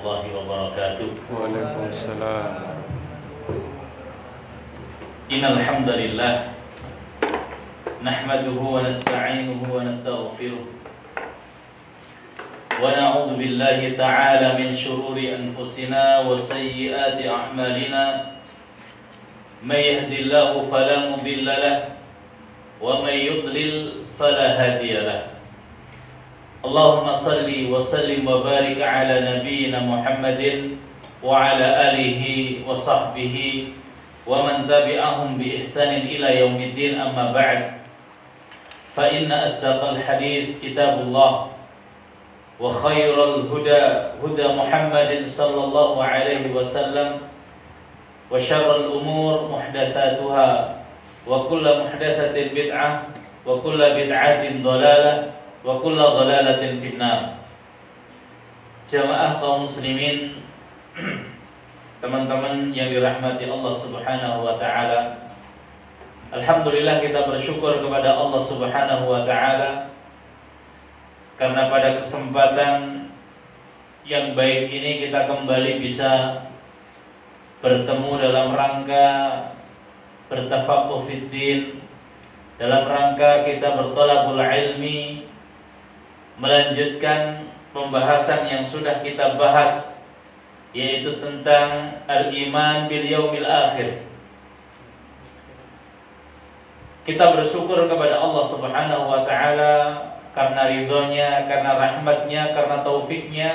warahmatullahi wabarakatuh. Waalaikumsalam. Innal hamdalillah nahmaduhu wa nasta'inuhu wa nastaghfiruh wa na'udzu billahi ta'ala min shururi anfusina wa sayyiati a'malina may yahdihillahu fala mudilla lahu wa may yudlil fala hadiya lahu. Allahumma salli wa sallim wa barik ala nabiyyina Muhammadin wa ala alihi wa sahbihi wa man tabi'ahum bi ihsanin ila yaumiddin, amma ba'd. Fa inna asdaqal hadits kitabullah wa khairal huda huda Muhammadin sallallahu alaihi wasallam wa syarrul umur muhdatsatuha wa kullu muhdatsatin bid'ah wa kullu bid'atin dhalalah wa kullu dhalalatin finnar. Jamaah kaum muslimin, teman-teman yang dirahmati Allah Subhanahu wa taala, alhamdulillah kita bersyukur kepada Allah Subhanahu wa taala karena pada kesempatan yang baik ini kita kembali bisa bertemu dalam rangka bertafaqquh fiddin, dalam rangka kita berthalabul ilmi, melanjutkan pembahasan yang sudah kita bahas, yaitu tentang al-iman bil yaumil akhir. Kita bersyukur kepada Allah Subhanahu wa taala karena ridhonya, karena rahmatnya, karena taufiknya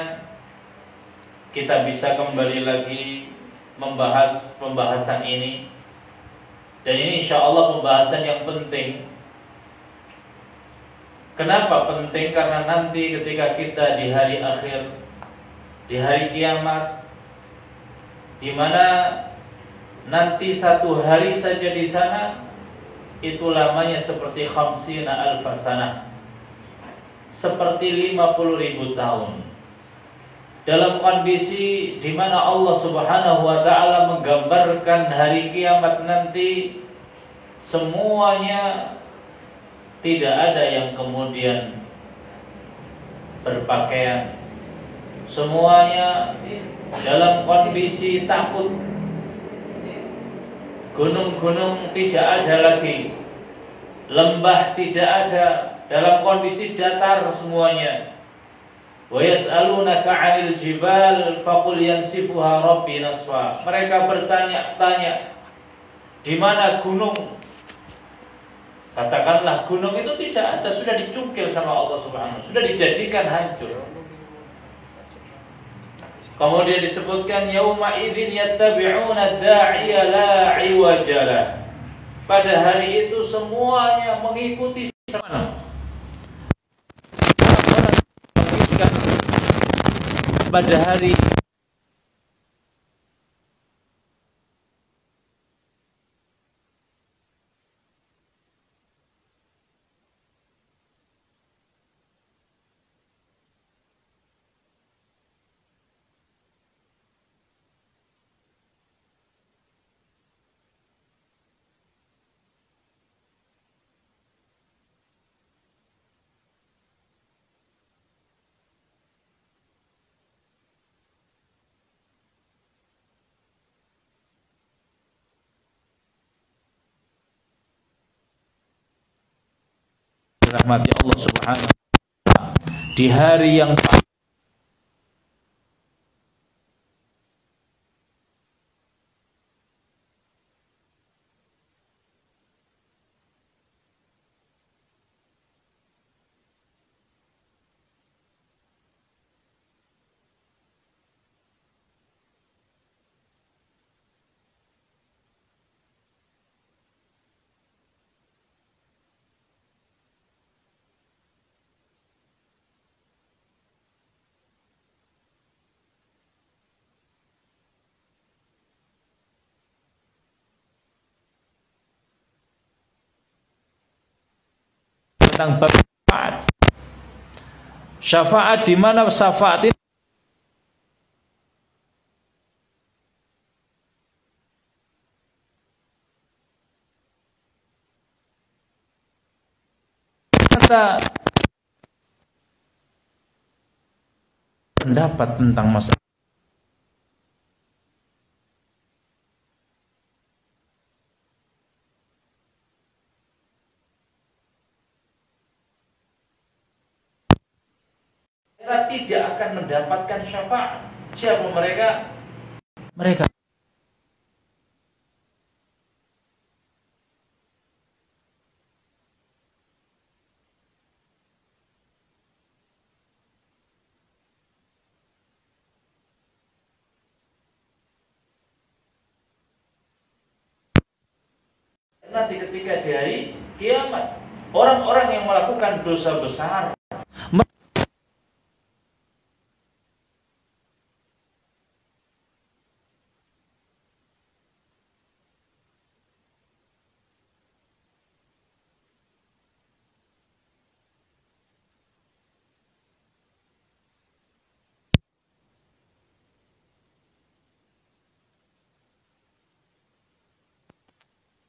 kita bisa kembali lagi membahas pembahasan ini. Dan ini insyaallah pembahasan yang penting. Kenapa penting? Karena nanti ketika kita di hari akhir, di hari kiamat, di mana nanti satu hari saja di sana itu lamanya seperti khamsina alfasanah, seperti 50.000 tahun. Dalam kondisi di mana Allah Subhanahu wa taala menggambarkan hari kiamat nanti, semuanya tidak ada yang kemudian berpakaian, semuanya dalam kondisi takut. Gunung-gunung tidak ada lagi, lembah tidak ada, dalam kondisi datar semuanya. Wa yas'alunaka 'anil jibal faqul yansifuha rabbi nasfa. Mereka bertanya-tanya, di mana gunung? Katakanlah gunung itu tidak ada, sudah dicungkil sama Allah Subhanahu, sudah dijadikan hancur. Kemudian disebutkan yauma idzin yattabi'una da'iya la 'iwajala. Pada hari itu semuanya mengikuti mana? Pada hari rahmati Allah Subhanahu wa taala, di hari yang tentang syafaat. Syafaat di mana syafaat ini kita pendapat tentang masalah mereka tidak akan mendapatkan syafaat. Siapa mereka? Mereka nanti ketika di hari kiamat, orang-orang yang melakukan dosa besar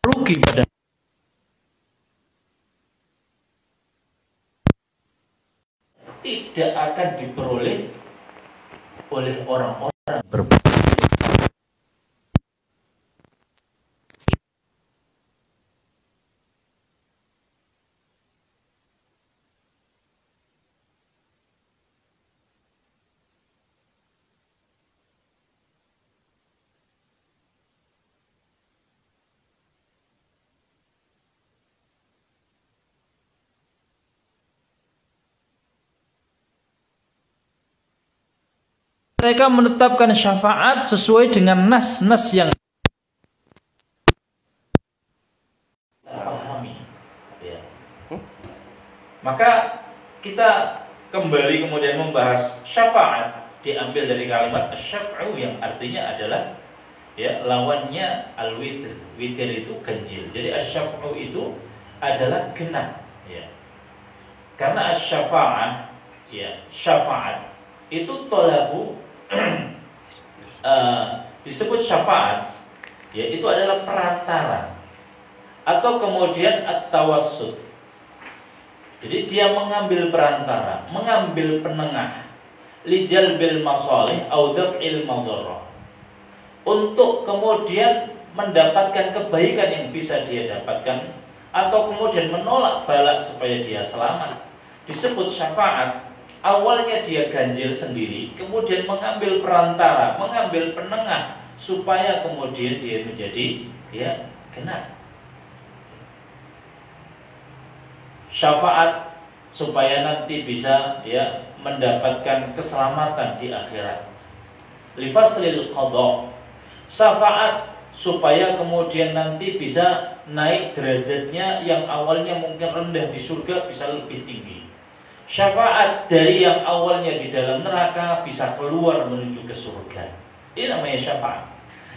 rugi pada tidak akan diperoleh oleh orang-orang berbuat. Mereka menetapkan syafaat sesuai dengan nas-nas yang pahami. Ya. Maka kita kembali kemudian membahas syafaat, diambil dari kalimat syaf'u yang artinya adalah ya lawannya al-witr. Witr itu ganjil. Jadi asy-syaf'u itu adalah genap. Ya. Karena asy-syafa'ah, ya syafaat itu tolabu disebut syafaat, ya itu adalah perantara atau kemudian at-tawassut. Jadi dia mengambil perantara, mengambil penengah, lijalbil masalih au daf'il madharrah, untuk kemudian mendapatkan kebaikan yang bisa dia dapatkan atau kemudian menolak bala supaya dia selamat. Disebut syafaat. Awalnya dia ganjil sendiri, kemudian mengambil perantara, mengambil penengah supaya kemudian dia menjadi ya genap. Syafaat supaya nanti bisa ya mendapatkan keselamatan di akhirat. Lifaslil qadha. Syafaat supaya kemudian nanti bisa naik derajatnya yang awalnya mungkin rendah di surga bisa lebih tinggi. Syafaat dari yang awalnya di dalam neraka bisa keluar menuju ke surga. Ini namanya syafaat.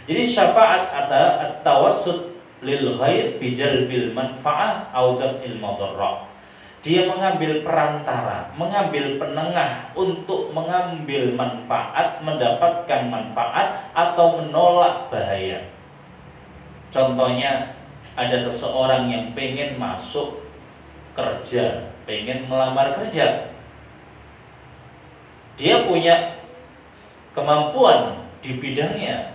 Jadi syafaat adalah at-tawassut lil ghair bijalbil manfa'ah au daf'il madharrah. Dia mengambil perantara, mengambil penengah untuk mengambil manfaat, mendapatkan manfaat atau menolak bahaya. Contohnya ada seseorang yang pengen masuk kerja, pengen melamar kerja. Dia punya kemampuan di bidangnya,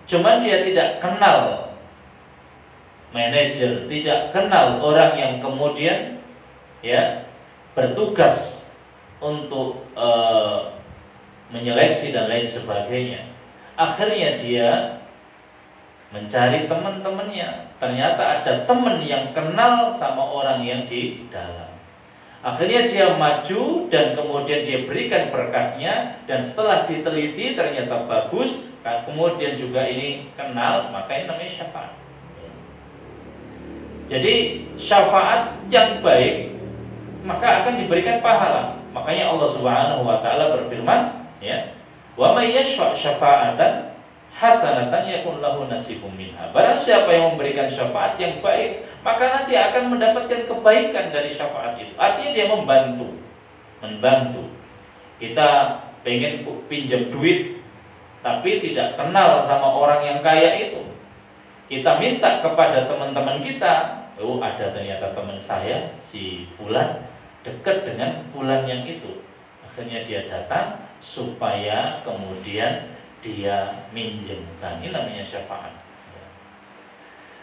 cuman dia tidak kenal manajer, tidak kenal orang yang kemudian ya bertugas untuk menyeleksi dan lain sebagainya. Akhirnya dia mencari teman-temannya. Ternyata ada teman yang kenal sama orang yang di dalam. Akhirnya dia maju dan kemudian dia berikan berkasnya, dan setelah diteliti ternyata bagus, kemudian juga ini kenal, maka ini namanya syafaat. Jadi syafaat yang baik maka akan diberikan pahala. Makanya Allah Subhanahu wa taala berfirman, ya, "Wa may yashfa' syafa'atan hasanatan yakun lahu nasibum minha." Barang siapa yang memberikan syafaat yang baik, maka nanti akan mendapatkan kebaikan dari syafaat itu. Artinya dia membantu. Kita pengen pinjam duit tapi tidak kenal sama orang yang kaya itu. Kita minta kepada teman-teman kita, oh ada ternyata teman saya si fulan dekat dengan fulan yang itu. Akhirnya dia datang supaya kemudian dia minjemkan. Ini namanya syafaat.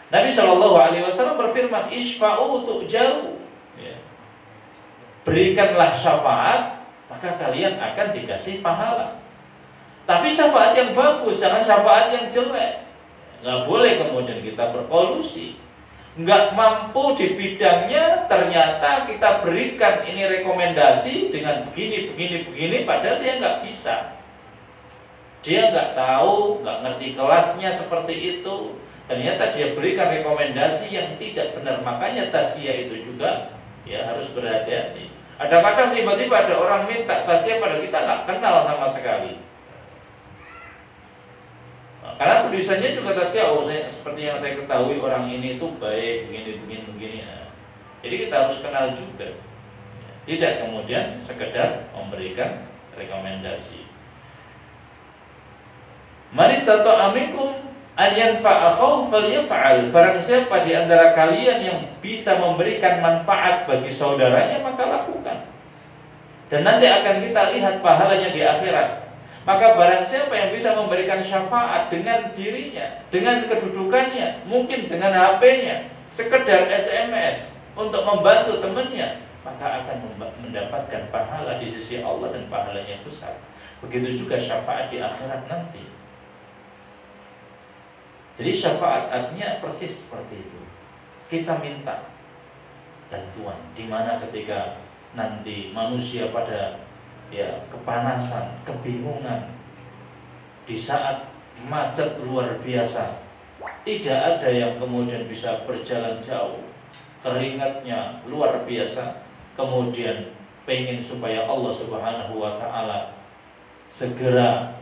Nabi Shallallahu Alaihi Wasallam berfirman, "Ishfa'u tu'jaru." Ya. Berikanlah syafaat maka kalian akan dikasih pahala. Tapi syafaat yang bagus, jangan syafaat yang jelek. Nggak boleh kemudian kita berkolusi. Nggak mampu di bidangnya, ternyata kita berikan ini rekomendasi dengan begini, padahal dia nggak bisa. Dia nggak tahu, nggak ngerti kelasnya seperti itu. Ternyata dia berikan rekomendasi yang tidak benar. Makanya tazkiyah itu juga ya harus berhati-hati. Ada kadang tiba-tiba ada orang minta tazkiyah pada kita nggak kenal sama sekali. Karena tulisannya juga tazkiyah, seperti yang saya ketahui orang ini itu baik, begini. Nah, jadi kita harus kenal juga. Tidak kemudian sekedar memberikan rekomendasi. Man istata'a minkum an yanfa'a akhahu falyaf'al. Barang siapa di antara kalian yang bisa memberikan manfaat bagi saudaranya, maka lakukan. Dan nanti akan kita lihat pahalanya di akhirat. Maka barang siapa yang bisa memberikan syafaat dengan dirinya, dengan kedudukannya, mungkin dengan HP-nya, sekedar SMS untuk membantu temannya, maka akan mendapatkan pahala di sisi Allah dan pahalanya besar. Begitu juga syafaat di akhirat nanti. Jadi syafaat artinya persis seperti itu. Kita minta bantuan, di mana ketika nanti manusia pada kepanasan, kebingungan, di saat macet luar biasa, tidak ada yang kemudian bisa berjalan jauh, keringatnya luar biasa, kemudian pengen supaya Allah Subhanahu wa ta'ala segera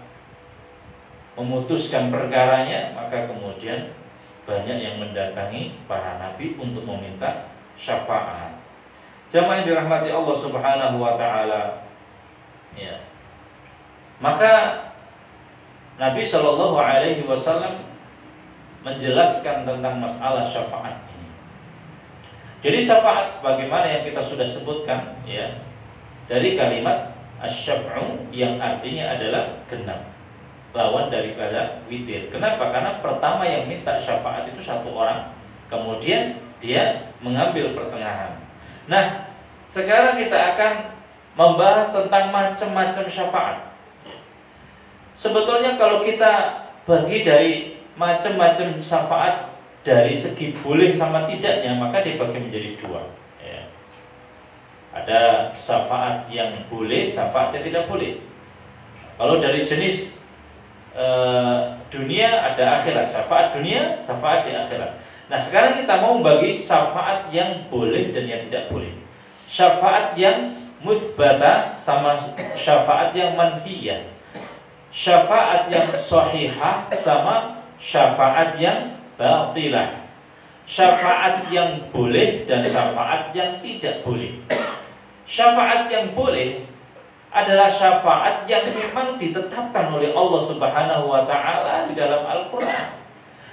memutuskan perkaranya, maka kemudian banyak yang mendatangi para nabi untuk meminta syafaat. Jamaah yang dirahmati Allah Subhanahu wa ta'ala, ya. Maka Nabi Shallallahu Alaihi Wasallam menjelaskan tentang masalah syafaat ini. Jadi syafaat sebagaimana yang kita sudah sebutkan, ya, dari kalimat asy-syaf'u yang artinya adalah genap, lawan daripada witir. Kenapa? Karena pertama yang minta syafaat itu satu orang, kemudian dia mengambil pertengahan. Nah, sekarang kita akan membahas tentang macam-macam syafaat. Sebetulnya kalau kita bagi dari macam-macam syafaat dari segi boleh sama tidaknya, maka dibagi menjadi dua. Ya. Ada syafaat yang boleh, syafaat yang tidak boleh. Kalau dari jenis dunia ada akhirat, syafaat dunia, syafaat di akhirat. Nah sekarang kita mau bagi syafaat yang boleh dan yang tidak boleh. Syafaat yang muthbata sama syafaat yang manfiyah, syafaat yang sahihah sama syafaat yang batilah, syafaat yang boleh dan syafaat yang tidak boleh. Syafaat yang boleh adalah syafaat yang memang ditetapkan oleh Allah Subhanahu wa ta'ala di dalam Al-Quran,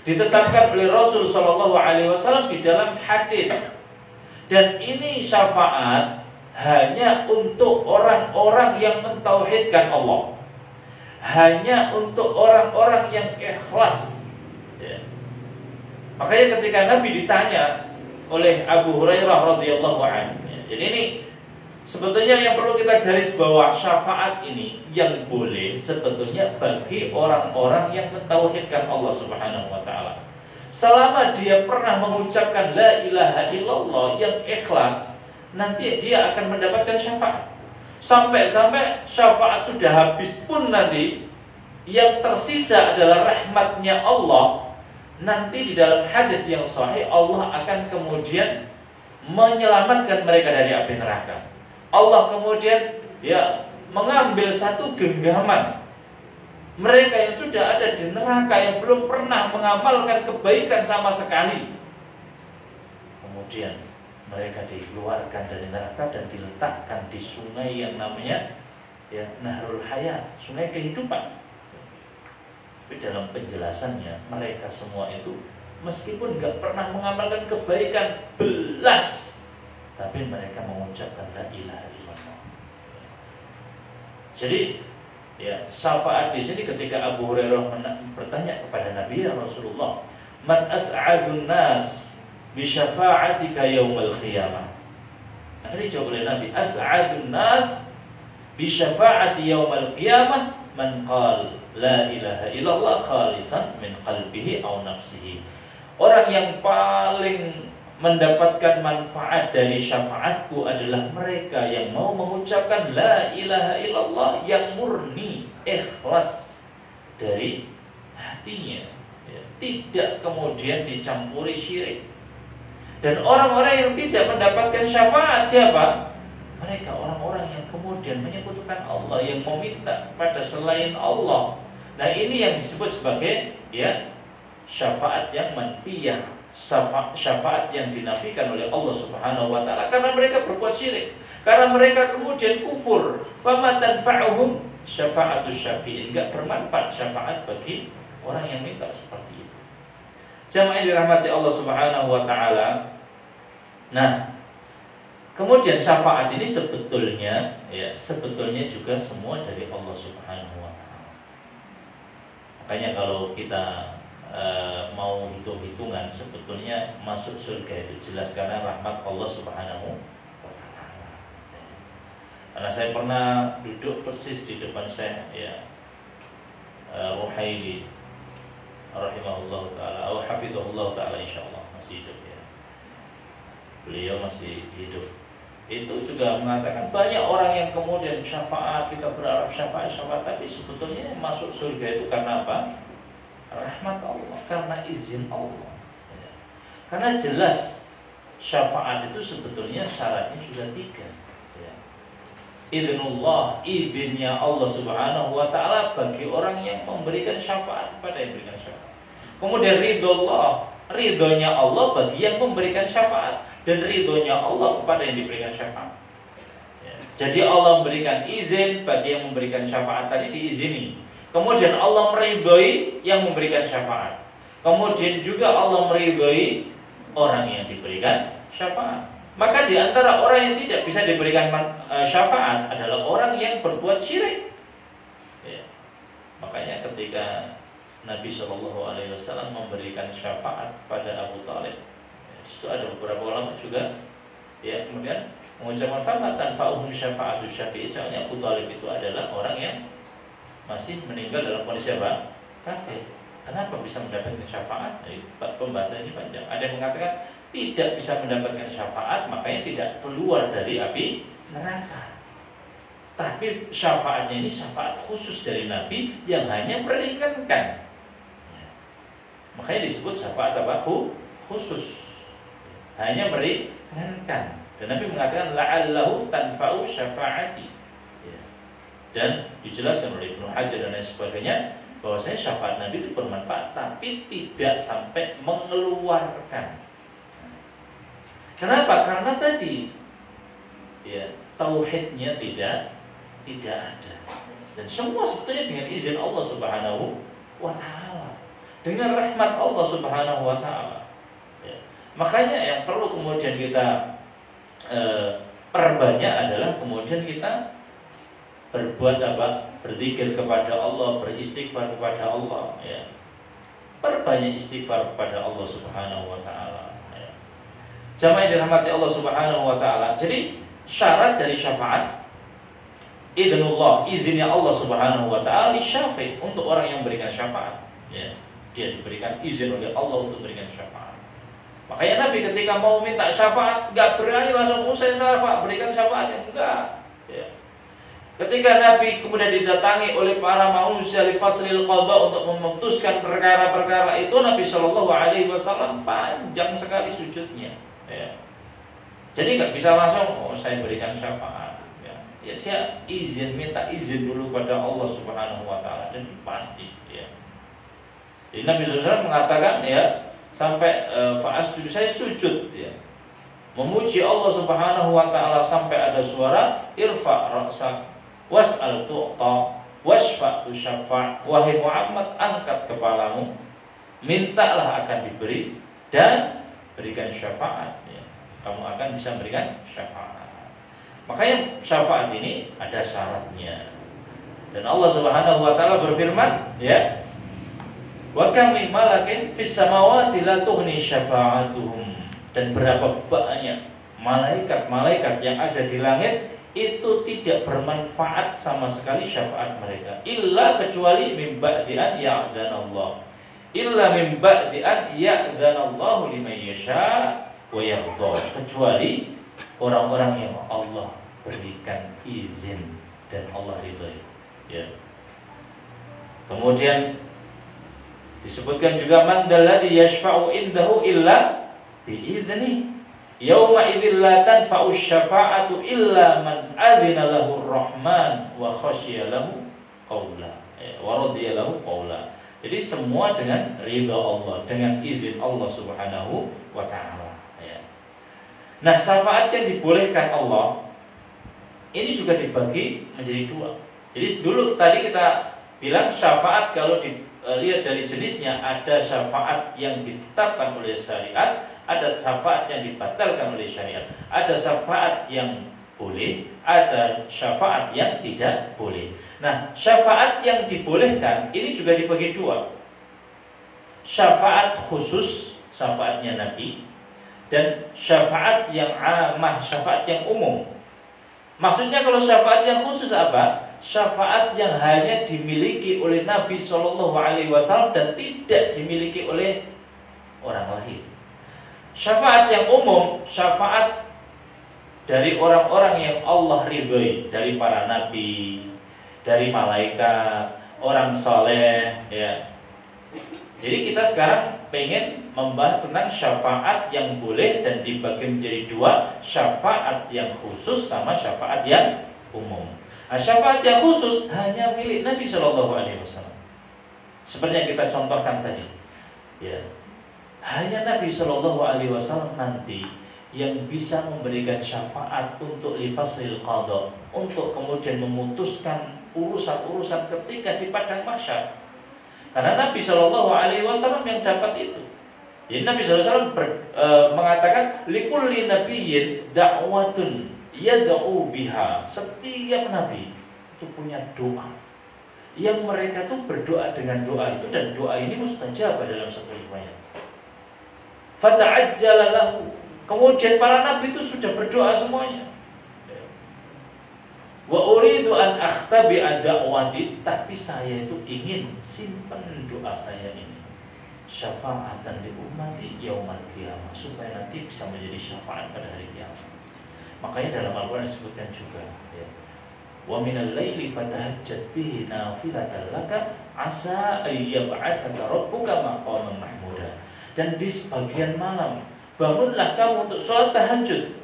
ditetapkan oleh Rasul Sallallahu Alaihi Wasallam di dalam hadis. Dan ini syafaat hanya untuk orang-orang yang mentauhidkan Allah, hanya untuk orang-orang yang ikhlas, ya. Makanya ketika Nabi ditanya oleh Abu Hurairah radhiyallahu anhu, ya, jadi ini sebetulnya yang perlu kita garis bawah, syafaat ini yang boleh sebetulnya bagi orang-orang yang mentauhidkan Allah Subhanahu wa ta'ala. Selama dia pernah mengucapkan la ilaha illallah yang ikhlas, nanti dia akan mendapatkan syafaat. Sampai-sampai syafaat sudah habis pun nanti yang tersisa adalah rahmatnya Allah. Nanti di dalam hadis yang sahih Allah akan kemudian menyelamatkan mereka dari api neraka. Allah kemudian mengambil satu genggaman mereka yang sudah ada di neraka, yang belum pernah mengamalkan kebaikan sama sekali. Kemudian mereka dikeluarkan dari neraka dan diletakkan di sungai yang namanya Nahrul Hayat, sungai kehidupan. Tapi dalam penjelasannya, mereka semua itu meskipun gak pernah mengamalkan kebaikan belas, tapi mereka mengucapkan la ilaha illallah. Jadi syafaat di sini ketika Abu Hurairah bertanya kepada Nabi Rasulullah, "Man as'adun nas bi syafa'atika yaumil qiyamah?" Ini jawab oleh Nabi, "As'adun nas bi syafa'ati yaumil qiyamah man qala la ilaha illallah khalisan min qalbihi aw nafsihi. Orang yang paling mendapatkan manfaat dari syafaatku adalah mereka yang mau mengucapkan la ilaha illallah yang murni, ikhlas dari hatinya, ya, tidak kemudian dicampuri syirik. Dan orang-orang yang tidak mendapatkan syafaat siapa? Mereka orang-orang yang kemudian menyekutukan Allah, yang meminta kepada selain Allah. Nah, ini yang disebut sebagai ya syafaat yang manfiyah, syafaat yang dinafikan oleh Allah Subhanahu wa taala karena mereka berbuat syirik, karena mereka kemudian kufur. Fama tanfa'uhum syafa'atus syafi'in, enggak bermanfaat syafaat bagi orang yang minta seperti itu. Jamaah yang dirahmati Allah Subhanahu wa taala. Nah, kemudian syafaat ini sebetulnya juga semua dari Allah Subhanahu wa taala. Makanya kalau kita mau hitung-hitungan, sebetulnya masuk surga itu jelas karena rahmat Allah Subhanahu wa taala. Karena saya pernah duduk persis di depan saya ya Ruhaili rahimahullah taala atau hafizahullah taala, insyaallah masih hidup ya. Beliau masih hidup. Itu juga mengatakan banyak orang yang kemudian syafaat, kita berharap syafaat, tapi sebetulnya masuk surga itu karena apa? Rahmat Allah, karena izin Allah. Ya. Karena jelas syafaat itu sebetulnya syaratnya sudah 3. Ya. Idznullah, izinnya Allah Subhanahu wa taala bagi orang yang memberikan syafaat kepada yang memberikan syafaat. Kemudian ridhollah, ridhonya Allah bagi yang memberikan syafaat, dan ridhonya Allah kepada yang diberikan syafaat. Ya. Jadi Allah memberikan izin bagi yang memberikan syafaat tadi diizini. Kemudian Allah meridhoi yang memberikan syafaat. Kemudian juga Allah meridhoi orang yang diberikan syafaat. Maka di antara orang yang tidak bisa diberikan syafaat adalah orang yang berbuat syirik. Ya. Makanya ketika Nabi SAW memberikan syafaat pada Abu Thalib, itu ada beberapa ulama juga ya kemudian mengucapkan fama tanfa'uhum syafa'atus syafi'in. Soalnya Abu Thalib itu adalah orang yang masih meninggal dalam kondisi apa? Kafir. Kenapa bisa mendapatkan syafaat? Pembahasan ini panjang. Ada yang mengatakan tidak bisa mendapatkan syafaat, makanya tidak keluar dari api neraka. Tapi syafaatnya ini syafaat khusus dari Nabi yang hanya meringankan. Makanya disebut syafaat apa? Khusus. Hanya meringankan. Dan Nabi mengatakan la'allahu tanfa'u syafaati. Dan dijelaskan oleh Ibnu Hajar dan lain sebagainya bahwasanya syafaat Nabi itu bermanfaat tapi tidak sampai mengeluarkan. Kenapa? Karena tadi ya tauhidnya tidak ada. Dan semua sebetulnya dengan izin Allah Subhanahu wa taala. Dengan rahmat Allah Subhanahu wa taala. Ya. Makanya yang perlu kemudian kita perbanyak adalah kemudian kita berbuat apa? Berzikir kepada Allah, beristighfar kepada Allah ya. Perbanyak istighfar kepada Allah Subhanahu wa taala ya. Jamaah yang dirahmati Allah Subhanahu wa taala. Jadi syarat dari syafaat idznullah, izinnya Allah Subhanahu wa taala li syafi', untuk orang yang memberikan syafaat ya. Dia diberikan izin oleh Allah untuk memberikan syafaat. Makanya Nabi ketika mau minta syafaat enggak berani langsung usai syafaat, berikan syafaat yang enggak ya. Ketika Nabi kemudian didatangi oleh para manusia li faslil qadha untuk memutuskan perkara-perkara itu, Nabi Shallallahu alaihi wasallam panjang sekali sujudnya ya. Jadi nggak bisa langsung saya berikan syafaat ya. Ya dia minta izin dulu pada Allah Subhanahu wa taala, dan pasti ya. Jadi Nabi SAW mengatakan ya sampai fa'asjudu, saya sujud ya, memuji Allah Subhanahu wa taala sampai ada suara irfa ra'sak was'al tu'ta wasfa' tusyafa'. Wahai Muhammad, angkat kepalamu, mintalah akan diberi, dan berikan syafaat ya. Kamu akan bisa memberikan syafaat. Makanya syafaat ini ada syaratnya. Dan Allah Subhanahu wa taala berfirman ya, wa kam min malakin fis samawati la tughni syafa'atuhum. Dan berapa banyak malaikat-malaikat yang ada di langit itu tidak bermanfaat sama sekali syafaat mereka, illa kecuali min ba'di an ya'dzanallah, illa min ba'di an ya'dzanallahu liman yasha wa yardha, kecuali orang-orang yang Allah berikan izin dan Allah ridhoi, ya. Kemudian disebutkan juga man dalladzi yashfa'u indahu illa bi'idznihi yauma idzil la tanfa'u syafa'atu illa man adzina lahu ar-rahman wa khasyiya lahu qaula wa radiya lahu qaula. Jadi semua dengan ridha Allah, dengan izin Allah Subhanahu wa taala, ya. Nah, syafaat yang dibolehkan Allah ini juga dibagi menjadi dua. Jadi dulu tadi kita bilang syafaat kalau dilihat dari jenisnya, ada syafaat yang ditetapkan oleh syariat, ada syafaat yang dibatalkan oleh syariat, ada syafaat yang boleh, ada syafaat yang tidak boleh. Nah, syafaat yang dibolehkan ini juga dibagi dua. Syafaat khusus, syafaatnya Nabi, dan syafaat yang amah, syafaat yang umum. Maksudnya kalau syafaat yang khusus apa? Syafaat yang hanya dimiliki oleh Nabi SAW dan tidak dimiliki oleh orang lain. Syafaat yang umum, syafaat dari orang-orang yang Allah ridhoi, dari para nabi, dari malaikat, orang saleh, ya. Jadi kita sekarang pengen membahas tentang syafaat yang boleh dan dibagi menjadi dua, syafaat yang khusus sama syafaat yang umum. Nah, syafaat yang khusus hanya milik Nabi SAW. Seperti yang kita contohkan tadi, ya. Hanya Nabi SAW nanti yang bisa memberikan syafaat untuk lifasil qadha, untuk kemudian memutuskan urusan-urusan ketika di padang mahsyar. Karena Nabi SAW yang dapat itu. Jadi Nabi SAW mengatakan likulli nabiyyin da'watun yad'u biha. Setiap nabi itu punya doa yang mereka tuh berdoa dengan doa itu, dan doa ini mustajab dalam satu riwayat. Fata'ajjala lahu. Kemudian para nabi itu sudah berdoa semuanya. Wa uridu an akhtabi'a da'wati, tapi saya itu ingin simpan doa saya ini syafa'atan li ummati yaumal qiyamah, supaya nanti bisa menjadi syafaat pada hari kiamat. Makanya dalam Al-Qur'an disebutkan juga, ya. Wa minal laili fatahajjat bihi nafilatan laka asa ayyab'atsaka rabbuka maqaman mahmuda. Dan di sebagian malam bangunlah kamu untuk sholat tahajud.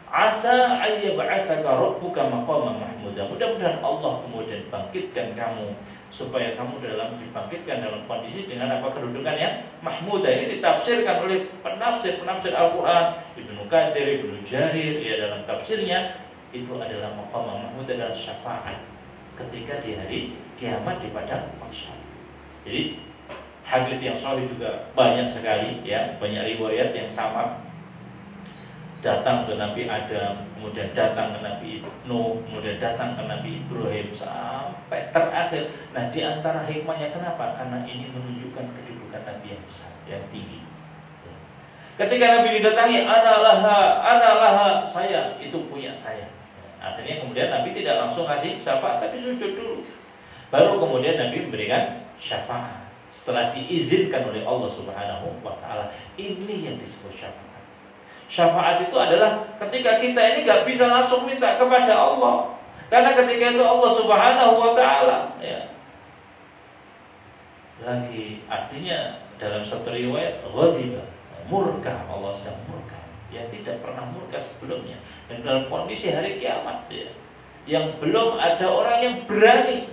Asa ayyab'atsaka rabbuka maqaman mahmuda. Mudah-mudahan Allah kemudian bangkitkan kamu, supaya kamu dibangkitkan dalam kondisi dengan apa, kedudukan yang mahmuda. Ini ditafsirkan oleh penafsir Al-Qur'an, Ibnu Katsir, Ibnu Jarir, ya, dalam tafsirnya itu adalah maqaman mahmuda dan syafaat ketika di hari kiamat di padang mahsyar. Jadi hadis yang sahih juga banyak sekali, ya, banyak riwayat yang sama. Datang ke Nabi Adam, kemudian datang ke Nabi Nuh, kemudian datang ke Nabi Ibrahim sampai terakhir. Nah, di antara hikmahnya kenapa? Karena ini menunjukkan kedudukan Nabi yang besar, yang tinggi. Ketika Nabi didatangi, ana laha, saya itu punya saya. Artinya kemudian Nabi tidak langsung kasih syafaat, tapi sujud dulu. Baru kemudian Nabi memberikan syafaat setelah diizinkan oleh Allah Subhanahu wa taala. Ini yang disebut syafaat. Syafaat itu adalah ketika kita ini gak bisa langsung minta kepada Allah, karena ketika itu Allah Subhanahu wa taala, ya. Lagi artinya dalam satu riwayat ghadiba, murka, Allah sedang murka, yang tidak pernah murka sebelumnya, dan dalam kondisi hari kiamat, ya, yang belum ada orang yang berani,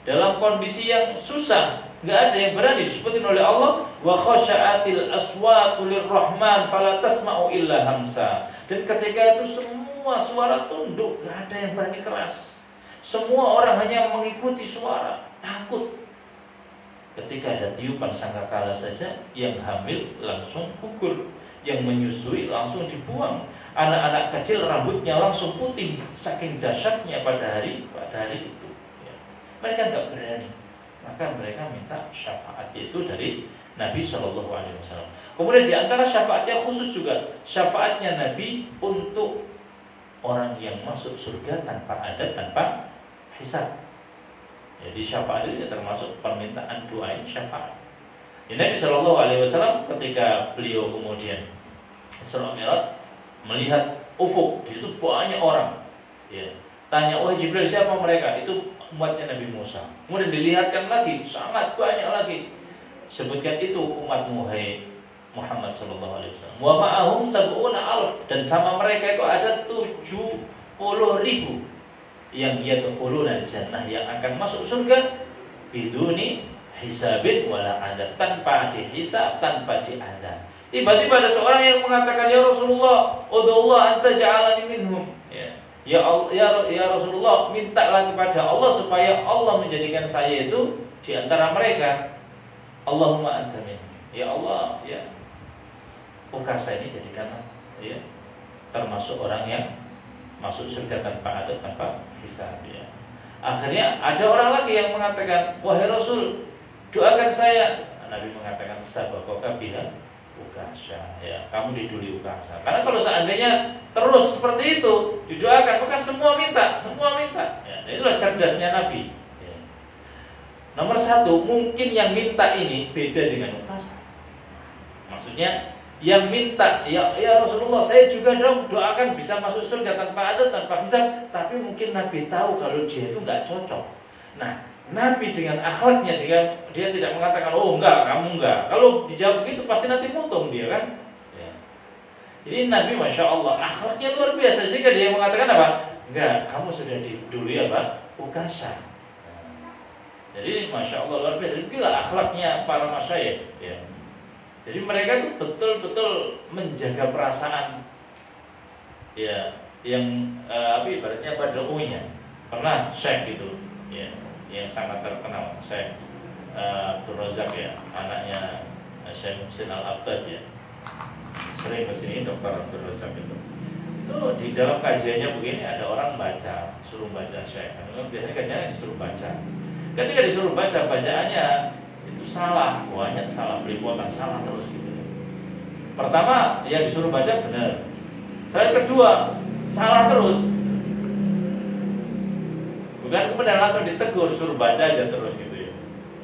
dalam kondisi yang susah, nggak ada yang berani, disebutin oleh Allah, wa khasya'atil aswatu lirrahman fala tasma'u illa hamsa. Dan ketika itu semua suara tunduk, nggak ada yang berani keras. Semua orang hanya mengikuti suara, takut. Ketika ada tiupan sangkakala saja, yang hamil langsung gugur, yang menyusui langsung dibuang, anak-anak kecil rambutnya langsung putih, saking dahsyatnya pada hari itu. Ya. Mereka nggak berani. Maka mereka minta syafaat, yaitu dari Nabi SAW. Kemudian di antara syafaatnya khusus juga syafaatnya Nabi untuk orang yang masuk surga tanpa adab, tanpa hisab. Jadi syafaat itu termasuk permintaan doa syafaat. Ya, Nabi Shallallahu Alaihi Wasallam ketika beliau kemudian Isra Mi'raj melihat ufuk, di situ banyak orang. Ya. Tanya, wahai Jibril, siapa mereka? Itu umatnya Nabi Musa. Kemudian dilihatkan lagi, sangat banyak lagi. Sebutkan itu umat Muhammad Sallallahu Alaihi Wasallam. Wa ma'ahum sab'una alf, dan sama mereka itu ada 70.000 yang yadkhuluna jannah, yang akan masuk surga biduni hisabin wala adab, tanpa dihisab, tanpa diazab. Tiba-tiba ada seorang yang mengatakan, ya Rasulullah, ud'ullah anta ja'alani minhum. Ya Rasulullah, mintalah kepada Allah supaya Allah menjadikan saya itu di antara mereka. Allahumma anta minhum. Ya Allah, ya ukasa ini jadikanlah ya termasuk orang yang masuk surga tanpa adab, tanpa hisab ya. Akhirnya ada orang lagi yang mengatakan, wahai Rasul, doakan saya. Nabi mengatakan, sabaqaka biha ukasa ya, kamu diduli ukasa. Karena kalau seandainya terus seperti itu didoakan, maka semua minta ya. Itulah cerdasnya Nabi ya. Nomor satu, mungkin yang minta ini beda dengan ukasa. Maksudnya yang minta, ya Rasulullah, saya juga dong doakan bisa masuk surga tanpa adab, tanpa hisab. Tapi mungkin Nabi tahu kalau dia itu nggak cocok. Nah, Nabi dengan akhlaknya, dia tidak mengatakan, oh enggak, kamu enggak. Kalau dijawab begitu pasti nanti mutung dia kan ya. Jadi Nabi Masya Allah akhlaknya luar biasa, sehingga dia mengatakan apa? Enggak, kamu sudah didului apa? Ukasa. Jadi Masya Allah luar biasa. Gila akhlaknya para masyayikh ya. Jadi mereka itu betul-betul menjaga perasaan ya, yang ibaratnya pada umumnya. Pernah Syekh itu ya, yang sangat terkenal, Syekh Abdul Razak ya, anaknya Syekh Muhsin Al-Abbad ya, sering kesini Dr. Abdul Razak itu di dalam kajiannya begini, ada orang baca, suruh baca Syekh. Biasanya kajiannya disuruh baca. Ketika disuruh baca, bacaannya itu salah, banyak salah, beripotan salah terus gitu. Pertama yang disuruh baca benar, saya kedua salah terus. Bukan kemudian langsung ditegur, suruh baca aja terus gitu ya.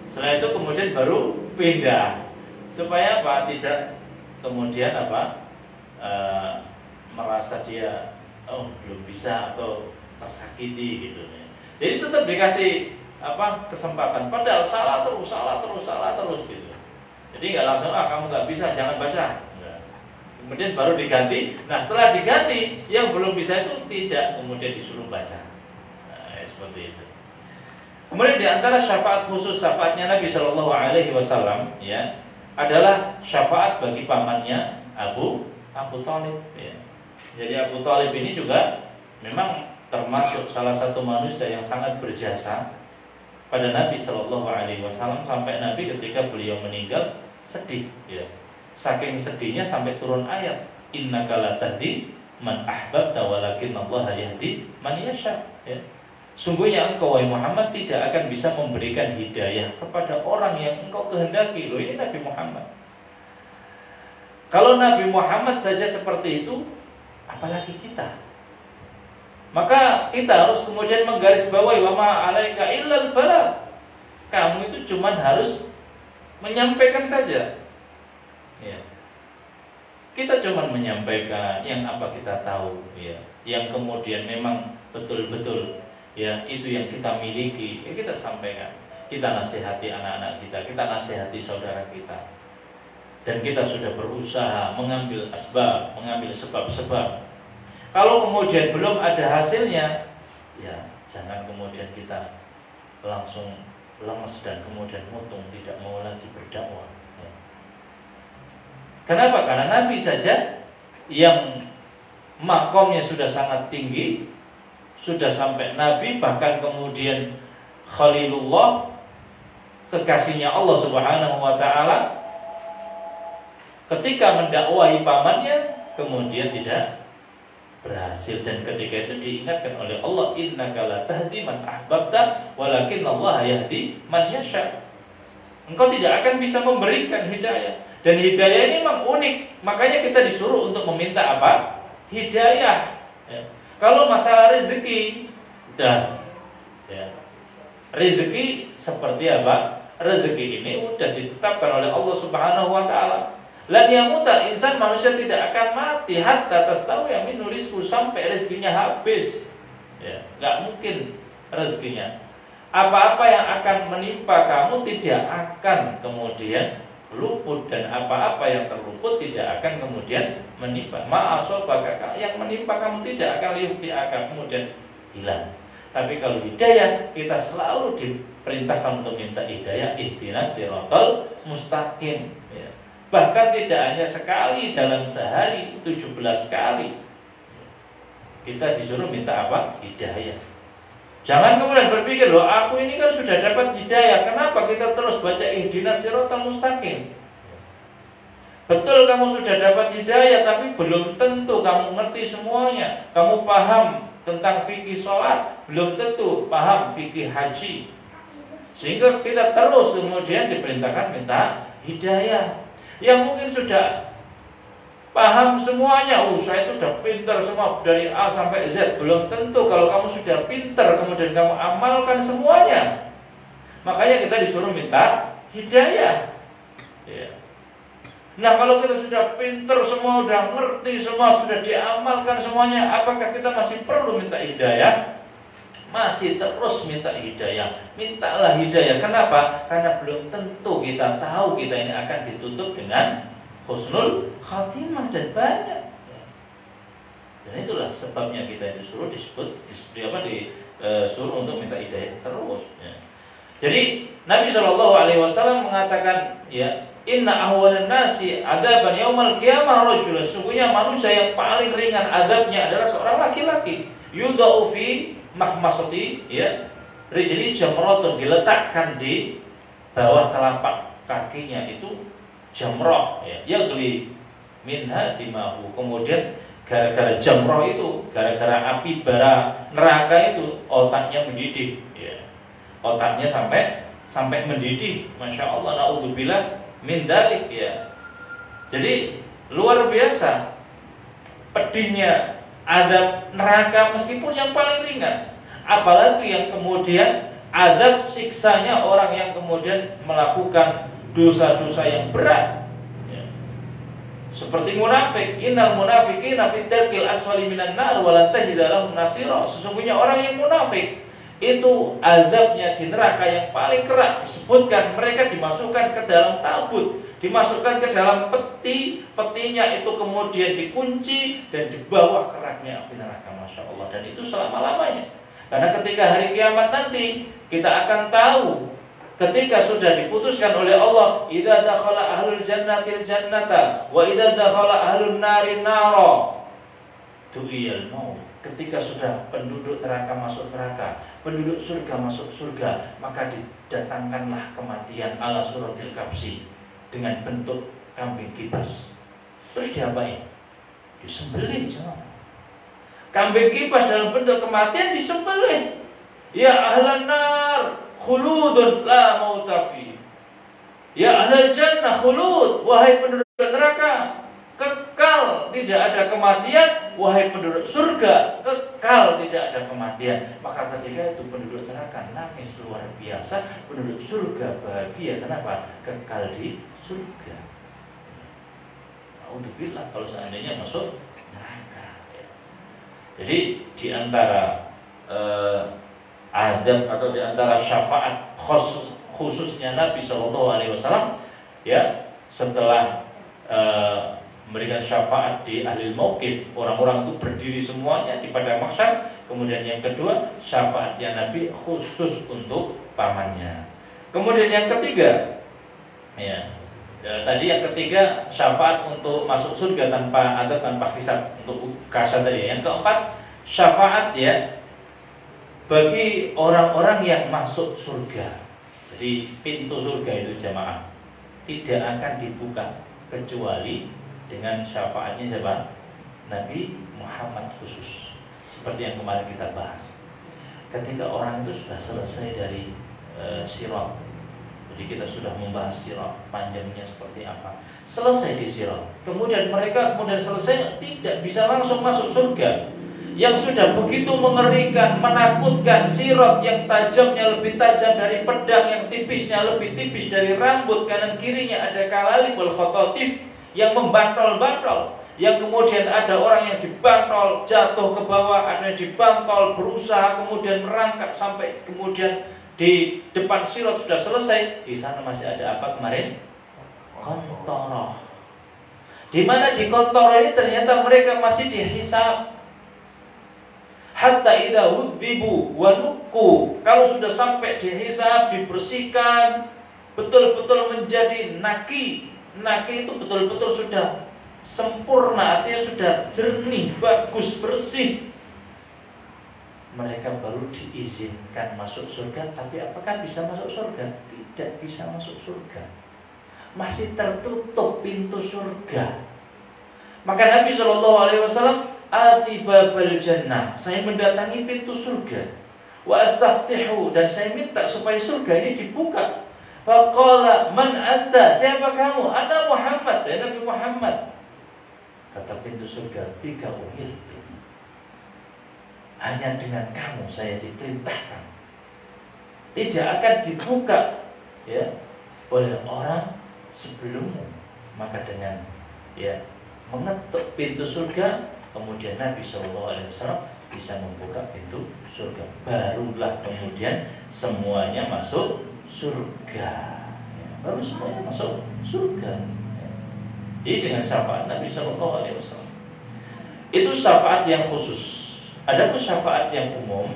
Setelah itu kemudian baru pindah, supaya apa? Tidak kemudian merasa dia belum bisa atau tersakiti gitu ya. Jadi tetap dikasih kesempatan, padahal salah terus gitu. Jadi nggak langsung kamu nggak bisa, jangan baca. Enggak. Kemudian baru diganti. Nah setelah diganti, yang belum bisa itu tidak kemudian disuruh baca. Seperti itu. Kemudian di antara syafaat khusus syafaatnya Nabi Shallallahu Alaihi Wasallam ya adalah syafaat bagi pamannya Abu Thalib ya. Jadi Abu Thalib ini juga memang termasuk salah satu manusia yang sangat berjasa pada Nabi Shallallahu Alaihi Wasallam, sampai Nabi ketika beliau meninggal sedih ya. Saking sedihnya sampai turun ayat, innaka la tahdi man ahbabta walakinallaha yahdi man yasha ya. Sungguhnya engkau wahai Muhammad tidak akan bisa memberikan hidayah kepada orang yang engkau kehendaki. Loh, ini Nabi Muhammad. Kalau Nabi Muhammad saja seperti itu, apalagi kita. Maka kita harus kemudian menggarisbawahi wa ma 'alaika illal balagh. Kamu itu cuma harus menyampaikan saja. Ya. Kita cuma menyampaikan yang apa kita tahu ya, yang kemudian memang betul-betul ya itu yang kita miliki, ya kita sampaikan. Kita nasihati anak-anak kita nasihati saudara kita. Dan kita sudah berusaha mengambil asbab, mengambil sebab-sebab. Kalau kemudian belum ada hasilnya, ya jangan kemudian kita langsung lemes dan kemudian mutung, tidak mau lagi berdakwah ya. Kenapa? Karena Nabi saja yang makomnya sudah sangat tinggi, sudah sampai Nabi, bahkan kemudian Khalilullah, kekasihnya Allah Subhanahu wa Ta'ala, ketika mendakwahi pamannya kemudian tidak berhasil, dan ketika itu diingatkan oleh Allah, innaka la tahdi man ahbabta walakinallaha yahdi man yasha. Engkau tidak akan bisa memberikan hidayah, dan hidayah ini memang unik, makanya kita disuruh untuk meminta apa? Hidayah ya. Kalau masalah rezeki, dah, ya. Rezeki seperti apa? Rezeki ini udah ditetapkan oleh Allah Subhanahu wa taala. Lan yamuta, insan manusia tidak akan mati hatta tastawiya minhu rizquhu, sampai rezekinya habis. Ya, enggak mungkin rezekinya. Apa-apa yang akan menimpa kamu tidak akan kemudian luput, dan apa-apa yang terluput tidak akan kemudian menimpa. Ma'asobaka, yang menimpa kamu tidak akan akan kemudian hilang. Tapi kalau hidayah, kita selalu diperintahkan untuk minta hidayah, ihdinas siratal mustaqim. Ya. Bahkan tidak hanya sekali dalam sehari, 17 kali kita disuruh minta apa? Hidayah. Jangan kemudian berpikir, loh aku ini kan sudah dapat hidayah, kenapa kita terus baca ihdinas siratal mustaqim? Betul, kamu sudah dapat hidayah, tapi belum tentu kamu ngerti semuanya. Kamu paham tentang fikih sholat, belum tentu paham fikih haji. Sehingga kita terus kemudian diperintahkan minta hidayah. Yang mungkin sudah paham semuanya, saya itu udah pintar semua dari A sampai Z. Belum tentu kalau kamu sudah pintar kemudian kamu amalkan semuanya. Makanya kita disuruh minta hidayah. Ya. Nah, kalau kita sudah pintar semua, udah ngerti semua, sudah diamalkan semuanya, apakah kita masih perlu minta hidayah? Masih terus minta hidayah. Mintalah hidayah. Kenapa? Karena belum tentu kita tahu kita ini akan ditutup dengan husnul khatimah dan banyak. Dan itulah sebabnya kita disuruh disuruh untuk minta hidayah terus. Ya. Jadi Nabi SAW mengatakan, ya, inna ahwanan nasi adaban yaumal qiyamah rajulun, sungguhnya manusia yang paling ringan adabnya adalah seorang laki-laki, yudau fi mahmasati, ya, rijli jamratun, diletakkan di bawah telapak kakinya itu jamrah, ya, yagli minha dimahu, kemudian gara-gara jamrah itu, gara-gara api bara neraka itu, otaknya mendidih, ya. Otaknya sampai mendidih, masya Allah, naudzubillah min dzalik, ya. Jadi luar biasa pedihnya azab neraka meskipun yang paling ringan, apalagi yang kemudian azab siksanya orang yang kemudian melakukan dosa-dosa yang berat, ya. Seperti munafik, innal munafiqina fi darkil asfali minan nar wa lan tajida lahum nasira. Sesungguhnya orang yang munafik itu azabnya di neraka yang paling keras. Disebutkan mereka dimasukkan ke dalam tabut, dimasukkan ke dalam peti, petinya itu kemudian dikunci dan di bawah keraknya api neraka, masya Allah. Dan itu selama-lamanya. Karena ketika hari kiamat nanti kita akan tahu, ketika sudah diputuskan oleh Allah, idza dakhala ahlul jannatil jannata wa idza dakhala ahlun nari nara, tu'iyal maut. Ketika sudah penduduk neraka masuk neraka, penduduk surga masuk surga, maka didatangkanlah kematian ala suratil kabsi, dengan bentuk kambing kibas. Terus diapain? Disembelih, jangan. Kambing kibas dalam bentuk kematian disembelih. Ya ahlan nar khuludun la mautafi. Ya ahlal jannah khulud, wahai penduduk neraka kekal, tidak ada kematian. Wahai penduduk surga, kekal, tidak ada kematian. Maka ketika itu penduduk neraka nangis luar biasa, penduduk surga bahagia. Kenapa? Kekal di surga. Alhamdulillah kalau seandainya masuk neraka, ya. Jadi di antara adab atau di antara syafaat khususnya Nabi SAW, ya, setelah memberikan syafaat di ahli mauqif, orang-orang itu berdiri semuanya di padang mahsyar. Kemudian yang kedua, syafaatnya Nabi khusus untuk pamannya. Kemudian yang ketiga, ya, tadi yang ketiga syafaat untuk masuk surga tanpa adab, tanpa hisab, untuk kasar tadi. Yang keempat, syafaat, ya, bagi orang-orang yang masuk surga. Jadi pintu surga itu jamaah tidak akan dibuka kecuali dengan syafaatnya siapa? Nabi Muhammad khusus. Seperti yang kemarin kita bahas. Ketika orang itu sudah selesai dari sirat, jadi kita sudah membahas sirat panjangnya seperti apa. Selesai di sirat, kemudian mereka kemudian selesai, tidak bisa langsung masuk surga. yang sudah begitu mengerikan, menakutkan, sirat yang tajamnya lebih tajam dari pedang, yang tipisnya lebih tipis dari rambut, kanan kirinya ada kalalib wal khototif yang membantol-bantol, yang kemudian ada orang yang dibantol jatuh ke bawah, ada yang dibantol berusaha kemudian merangkak sampai kemudian di depan sirat sudah selesai. Di sana masih ada apa kemarin? Kontoroh. Di mana di kontoroh ini ternyata mereka masih dihisab. Hatta idza wudzibu wa nuqu, kalau sudah sampai dihisab, dibersihkan, betul-betul menjadi naki. Naki itu betul-betul sudah sempurna, artinya sudah jernih, bagus, bersih. Mereka baru diizinkan masuk surga. Tapi apakah bisa masuk surga? Tidak bisa masuk surga. Masih tertutup pintu surga. Maka Nabi SAW, ati babal jannah, saya mendatangi pintu surga, wa astaftihu, dan saya minta supaya surga ini dibuka. Faqala man anta, siapa kamu? Ana Muhammad, saya Nabi Muhammad. Kata pintu surga, bika umirtu, hanya dengan kamu saya diperintahkan. Tidak akan dibuka ya oleh orang sebelummu. Maka dengan mengetuk pintu surga, kemudian Nabi SAW bisa membuka pintu surga. Barulah kemudian semuanya masuk surga. Baru semuanya masuk surga. Jadi dengan syafaat Nabi SAW. Itu syafaat yang khusus. Ada pun syafaat yang umum.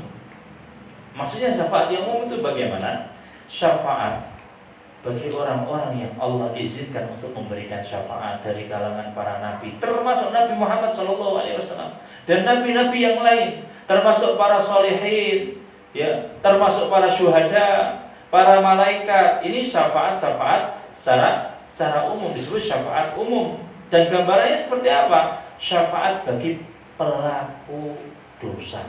Maksudnya syafaat yang umum itu bagaimana? Syafaat bagi orang-orang yang Allah izinkan untuk memberikan syafaat dari kalangan para nabi, termasuk Nabi Muhammad SAW dan nabi-nabi yang lain, termasuk para sholihin, termasuk para syuhada, para malaikat. Ini syafaat-syafaat secara umum, disebut syafaat umum. Dan gambarannya seperti apa? Syafaat bagi pelaku dosa.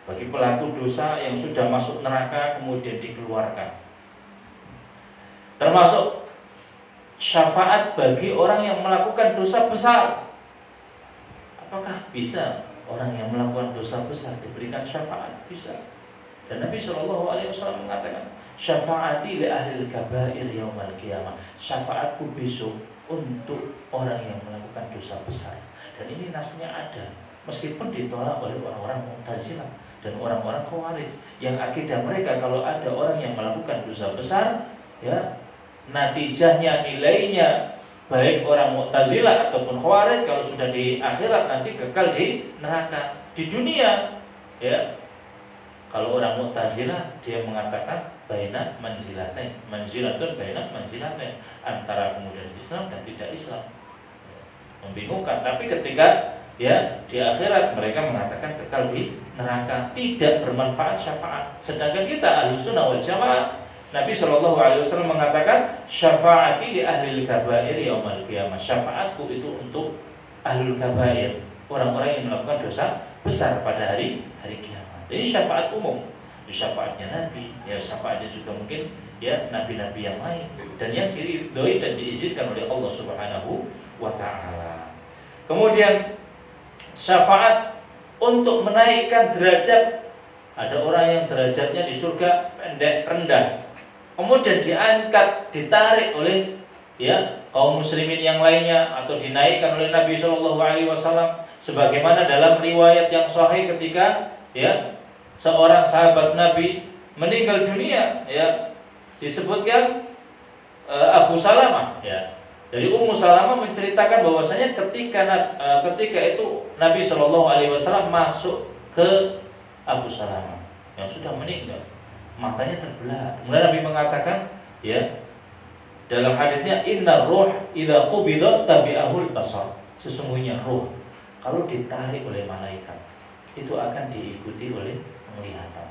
Bagi pelaku dosa yang sudah masuk neraka kemudian dikeluarkan. Termasuk syafaat bagi orang yang melakukan dosa besar. Apakah bisa orang yang melakukan dosa besar diberikan syafaat? Bisa. Dan Nabi SAW mengatakan, syafaati li ahlil kabair yaumal qiyamah, syafaatku besok untuk orang yang melakukan dosa besar. Dan ini nasnya ada, meskipun ditolak oleh orang-orang Mu'tazilah dan orang-orang Khawarij, yang akidah mereka kalau ada orang yang melakukan dosa besar, natijahnya, nilainya, baik orang Mu'tazilah ataupun Khawarij, kalau sudah di akhirat nanti kekal di neraka. Di dunia kalau orang Mu'tazilah, dia mengatakan baina manzilatain, manzilatun baina manzilatain, antara kemudian Islam dan tidak Islam. Membingungkan. Tapi ketika di akhirat mereka mengatakan kekal di neraka, tidak bermanfaat syafaat. Sedangkan kita Ahlussunnah wal Jamaah, Nabi SAW mengatakan, syafaati li ahlil kabair yaumal qiyamah, syafaatku itu untuk ahlul kabair, orang-orang yang melakukan dosa besar pada hari kiamat. Jadi syafaat umum, syafaatnya Nabi, syafaatnya juga mungkin nabi-nabi yang lain, dan yang diridhoi dan diizinkan oleh Allah Subhanahu wa Ta'ala. Kemudian syafaat untuk menaikkan derajat. Ada orang yang derajatnya di surga pendek, rendah, kemudian diangkat, ditarik oleh kaum muslimin yang lainnya, atau dinaikkan oleh Nabi SAW. Sebagaimana dalam riwayat yang sahih ketika seorang sahabat Nabi meninggal dunia, disebutkan Abu Salamah, dari Ummu Salamah menceritakan bahwasanya ketika itu Nabi SAW masuk ke Abu Salamah yang sudah meninggal, matanya terbelah. Kemudian Nabi mengatakan, dalam hadisnya, inna ruh idza qubida tabi'ahul basar, sesungguhnya ruh kalau ditarik oleh malaikat itu akan diikuti oleh penglihatan.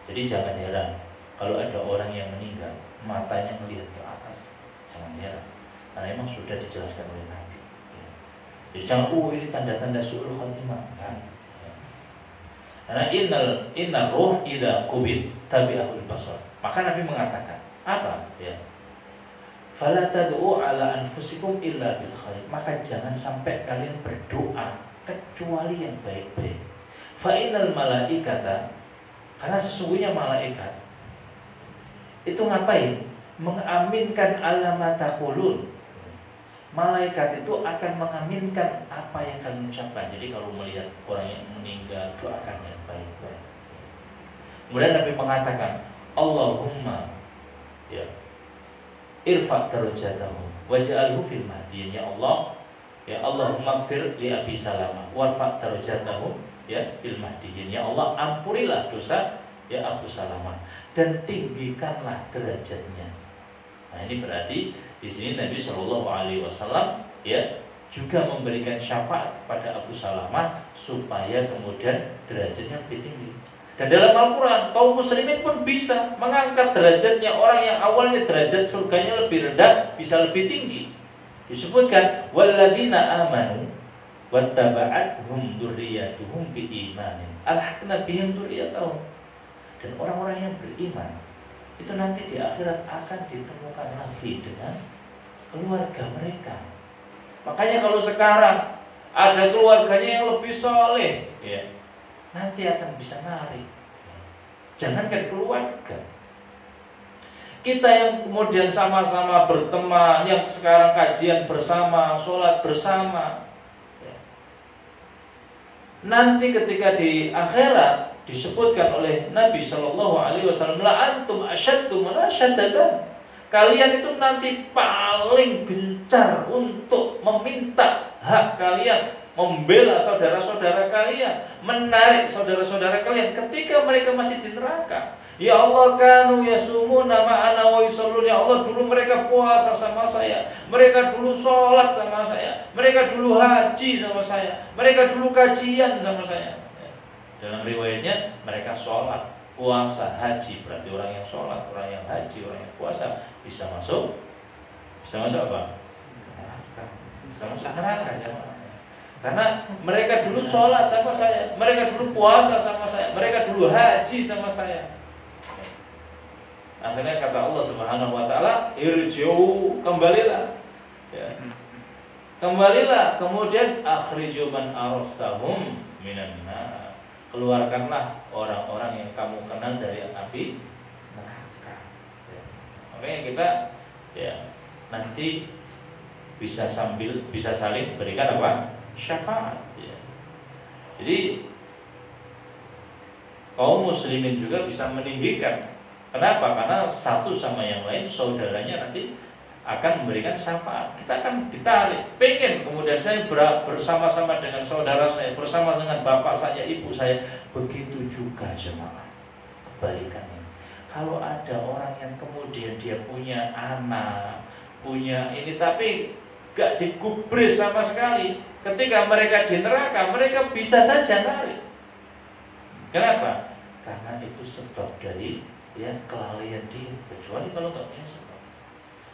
Jadi jangan heran kalau ada orang yang meninggal matanya melihat ke atas, jangan heran, karena memang sudah dijelaskan oleh Nabi. Jadi jangan ini tanda-tanda su'ul khatimah. Karena inna ruh idza qubid tabi'ahul basar. Maka Nabi mengatakan apa? Fala tad'u ala anfusikum illa bil khair. Maka jangan sampai kalian berdoa kecuali yang baik-baik. Fa'inal malaikata, karena sesungguhnya malaikat itu ngapain? Mengaminkan alamataqulun. Malaikat itu akan mengaminkan apa yang kalian ucapkan. Jadi kalau melihat orang yang meninggal, doakan yang baik-baik. Kemudian Nabi mengatakan, Allahumma ya irfa' darajatahu waj'alhu fil mahdiyin. Ya Allah, ya Allahumma ighfir li Abi Salamah warfa' darajatahu ya fil mahdiyin. Ya Allah, ampunilah dosa ya Abu Salamah dan tinggikanlah derajatnya. Nah, ini berarti di sini Nabi Shallallahu Alaihi Wasallam ya juga memberikan syafaat kepada Abu Salamah supaya kemudian derajatnya lebih tinggi. Dan dalam Al-Quran kaum muslimin pun bisa mengangkat derajatnya orang yang awalnya derajat surganya lebih rendah bisa lebih tinggi. Disebutkan walladzina amanu wattaba'athum dzurriyyatuhum biimanin alhaqna bihim dzurriyyatahum. Dan orang-orang yang beriman itu nanti di akhirat akan ditemukan lagi dengan keluarga mereka. Makanya kalau sekarang ada keluarganya yang lebih soleh, ya, nanti akan bisa narik. Jangankan keluarga, kita yang kemudian sama-sama berteman, yang sekarang kajian bersama, sholat bersama, ya, nanti ketika di akhirat disebutkan oleh Nabi Shallallahu Alaihi Wasallam, la antum asyaddu munasyadatan. Kalian itu nanti paling gencar untuk meminta hak kalian, membela saudara-saudara kalian, menarik saudara-saudara kalian ketika mereka masih di neraka. Ya Allah, kanu yasumuna ma'ana wa yusallun. Ya Allah, dulu mereka puasa sama saya, mereka dulu sholat sama saya, mereka dulu haji sama saya, mereka dulu kajian sama saya. Dalam riwayatnya mereka sholat, puasa, haji. Berarti orang yang sholat, orang yang haji, orang yang puasa bisa masuk apa? Bisa masuk neraka. Karena mereka dulu sholat sama saya, mereka dulu puasa sama saya, mereka dulu haji sama saya. Akhirnya kata Allah Subhanahu Wa Taala, irji'u, kembalilah, ya. Kembalilah. Kemudian akhriju man araftahum minan nar. Keluarkanlah orang-orang yang kamu kenal dari api neraka. Ya. Makanya kita ya nanti bisa saling berikan apa? Syafaat. Ya. Jadi kaum muslimin juga bisa meninggikan. Kenapa? Karena satu sama yang lain saudaranya nanti akan memberikan syafaat. Kita akan ditarik. Pengen kemudian saya bersama-sama dengan saudara saya, bersama dengan bapak saya, ibu saya. Begitu juga jemaah. Kebalikannya. Kalau ada orang yang kemudian dia punya anak, punya ini, tapi gak digubris sama sekali. Ketika mereka di neraka, mereka bisa saja narik. Kenapa? Karena itu sebab dari ya kelalaian dia. Kecuali kalau gak punya sebab.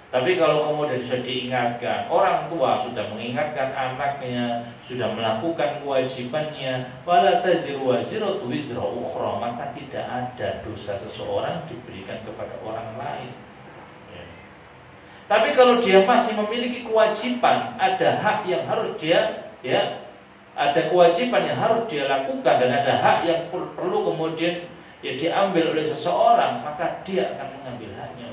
Tapi kalau kemudian sudah diingatkan, orang tua sudah mengingatkan anaknya, sudah melakukan kewajibannya, wala taziru waziratu wizra ukhra, maka tidak ada dosa seseorang diberikan kepada orang lain. Ya. Tapi kalau dia masih memiliki kewajiban, ada hak yang harus dia ya, ada kewajiban yang harus dia lakukan dan ada hak yang perlu kemudian ya diambil oleh seseorang, maka dia akan mengambil haknya.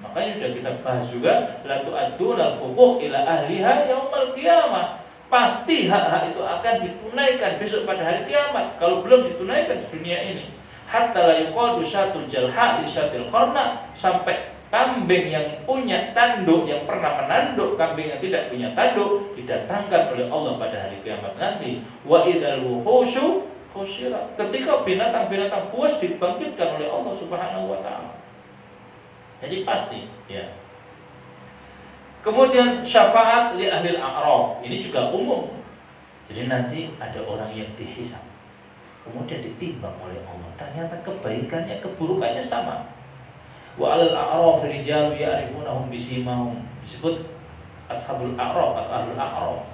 Makanya sudah kita bahas juga, la tu'addunal huquq ila ahliha yaumil qiyamah. Pasti hak-hak itu akan ditunaikan besok pada hari kiamat. Kalau belum ditunaikan di dunia ini, hatta la yuqadu syatul jalha li syatil qarna, sampai kambing yang punya tanduk, yang pernah menanduk kambing yang tidak punya tanduk, didatangkan oleh Allah pada hari kiamat nanti. Wa idzal wuhushu khusyirat. Ketika binatang-binatang buas dibangkitkan oleh Allah Subhanahu wa taala. Jadi pasti, ya. Kemudian syafaat li ahli al-a'raf, ini juga umum. Jadi nanti ada orang yang dihisab, kemudian ditimbang oleh Allah. Ternyata kebaikannya, keburukannya sama. Wa alal a'raf rijalu ya'rifunahum bisimahum. Disebut ashabul a'raf atau ahlul a'raf.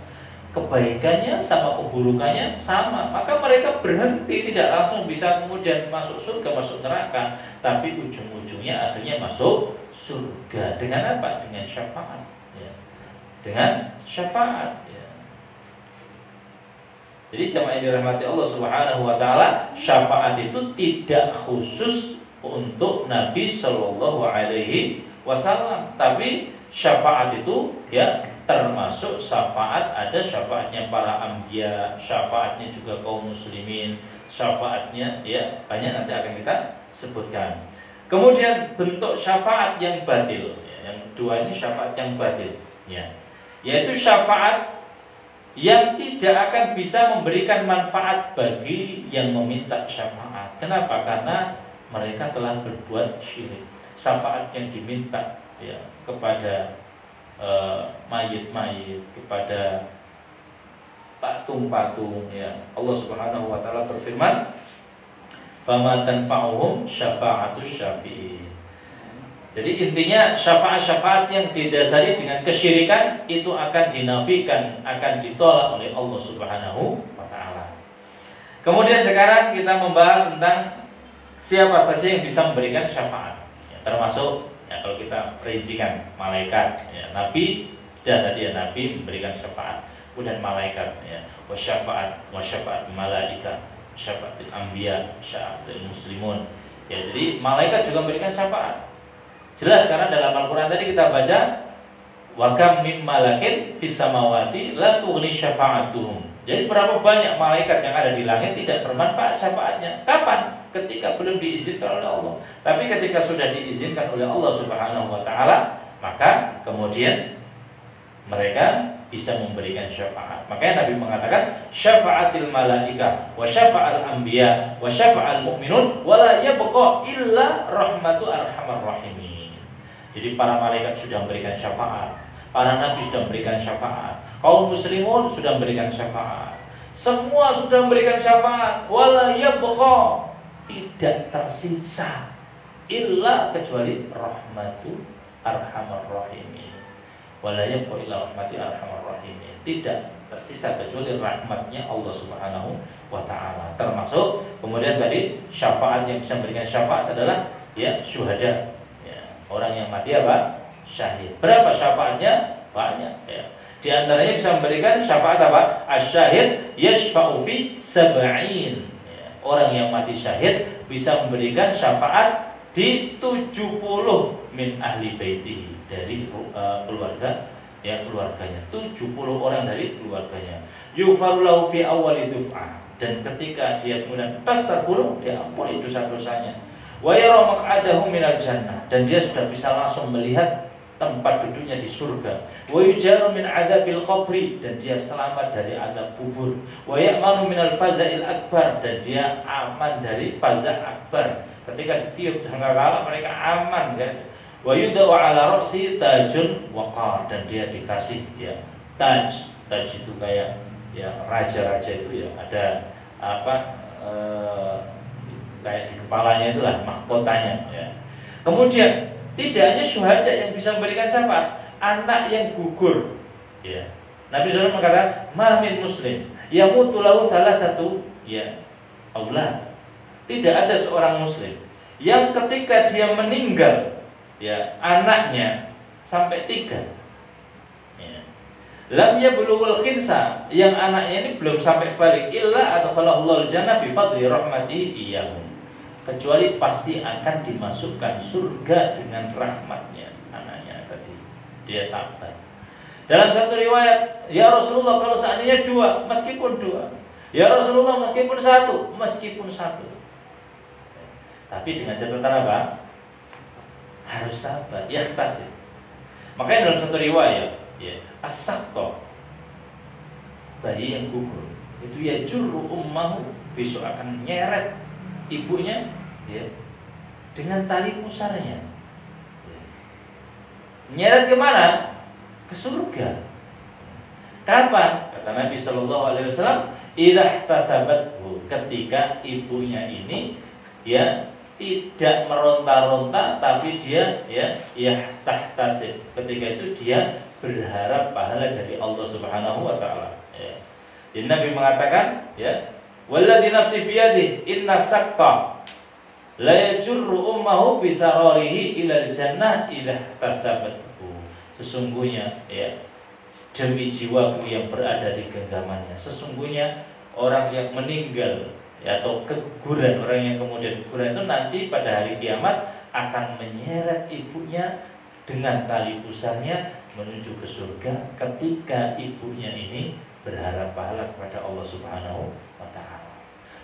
Kebaikannya sama keburukannya sama, maka mereka berhenti, tidak langsung bisa kemudian masuk surga, masuk neraka, tapi ujung-ujungnya akhirnya masuk surga. Dengan apa? Dengan syafaat, ya. Dengan syafaat, ya. Jadi jamaah yang dirahmati Allah Subhanahu wa taala, syafaat itu tidak khusus untuk Nabi Shallallahu alaihi wasallam, tapi syafaat itu ya termasuk syafaat, ada syafaatnya para anbiya, syafaatnya juga kaum muslimin, syafaatnya ya banyak, nanti akan kita sebutkan. Kemudian bentuk syafaat yang batil, ya, yang kedua ini syafaat yang batil, ya, yaitu syafaat yang tidak akan bisa memberikan manfaat bagi yang meminta syafaat. Kenapa? Karena mereka telah berbuat syirik. Syafaat yang diminta ya kepada mayit-mayit, kepada patung-patung, ya. Allah Subhanahu wa taala berfirman, "Fama tanfa'uhum syafa'atus syafi'in." Jadi intinya syafaat-syafaat yang didasari dengan kesyirikan itu akan dinafikan, akan ditolak oleh Allah Subhanahu wa taala. Kemudian sekarang kita membahas tentang siapa saja yang bisa memberikan syafaat. Ya, termasuk ya, kalau kita rincikan malaikat, ya, nabi, dan tadi ya nabi memberikan syafaat, kemudian malaikat, ya, wasyafaat malaika, syafaatul anbiya, syafaatul muslimun. Ya, jadi malaikat juga memberikan syafaat. Jelas karena dalam Al-Quran tadi kita baca, wa kam mim malakin fis samawati la tughni syafa'atuhum. Jadi berapa banyak malaikat yang ada di langit tidak bermanfaat syafaatnya. Kapan? Ketika belum diizinkan oleh Allah. Tapi ketika sudah diizinkan oleh Allah Subhanahu wa taala, maka kemudian mereka bisa memberikan syafaat. Makanya Nabi mengatakan syafaatil malaika wa syafa'al anbiya wa syafa'al mu'minun wa la yabqa illa rahmatu arhamar rahimin. Jadi para malaikat sudah memberikan syafaat, para nabi sudah memberikan syafaat, kaum muslimun sudah memberikan syafaat, semua sudah memberikan syafaat. Wala yabqa, tidak tersisa illa kecuali rahmatu arhamar rahimin. Wala yabqa illa rahmatu arhamar rahimin. Tidak tersisa kecuali rahmatnya Allah Subhanahu wa taala. Termasuk kemudian tadi syafaat yang bisa memberikan syafaat adalah ya syuhada. Orang yang mati apa? Syahid. Berapa syafaatnya? Banyak ya. Di antaranya bisa memberikan syafaat apa? Asy-syahid yashfa'u fi sab'in. Ya. Orang yang mati syahid bisa memberikan syafaat di 70 min ahli baitihi, dari keluarga ya, keluarganya. 70 orang dari keluarganya. Yughfaru lahu fi awwali duf'ah. Dan ketika dia kemudian pas terbunuh, dia ampuni dosa-dosanya. Wa yara maq'adahu minal jannah, dan dia sudah bisa langsung melihat tempat duduknya di surga. Wa yujaru min adzabil qabri, dan dia selamat dari azab kubur. Wa ya'manu minal faza'il akbar, dan dia aman dari faza' akbar. Ketika ditiup sangkakala mereka aman kan. Wa yudau ala ra'si tajun waqar, dan dia dikasih ya taj. Taj itu kayak ya raja-raja itu ya ada apa kayak di kepalanya itulah mahkotanya ya. Kemudian tidak hanya syuhada yang bisa memberikan syafaat, anak yang gugur ya. Nabi SAW mengatakan ma min muslim yamutu lahu thalathatu ya aulad. Tidak ada seorang muslim yang ketika dia meninggal ya anaknya sampai 3 ya. Lam yablughul khinsa, yang anaknya ini belum sampai balik, illa adkhalahul jannah bi fadli rahmatihi iyyahum, kecuali pasti akan dimasukkan surga dengan rahmatnya anaknya tadi. Dia sabar. Dalam satu riwayat, ya Rasulullah kalau seandainya 2, meskipun 2. Ya Rasulullah meskipun 1, meskipun 1. Tapi dengan catatan apa? Harus sabar, yakhtasib. Makanya dalam satu riwayat, ya, as-saqta, bayi yang gugur, itu ya jurru ummahu, besok akan nyeret ibunya ya dengan tali pusarnya. Nyeret kemana? Ke surga. Kapan? Kata Nabi Shallallahu Alaihi Wasallam, idza ihtasabathu, ketika ibunya ini ya tidak meronta-ronta, tapi dia ya tahtasib, ketika itu dia berharap pahala dari Allah Subhanahu wa taala ya. Jadi Nabi mengatakan ya, walladzi nafsi biyadihi inna saqta la yajurru ummahu bisararihi ilal jannah idza tasabathu. Sesungguhnya ya, demi jiwaku yang berada di genggamannya, sesungguhnya orang yang meninggal ya, atau keguguran, orang yang kemudian keguguran itu nanti pada hari kiamat akan menyeret ibunya dengan tali pusarnya menuju ke surga ketika ibunya ini berharap pahala kepada Allah Subhanahu wa Ta'ala.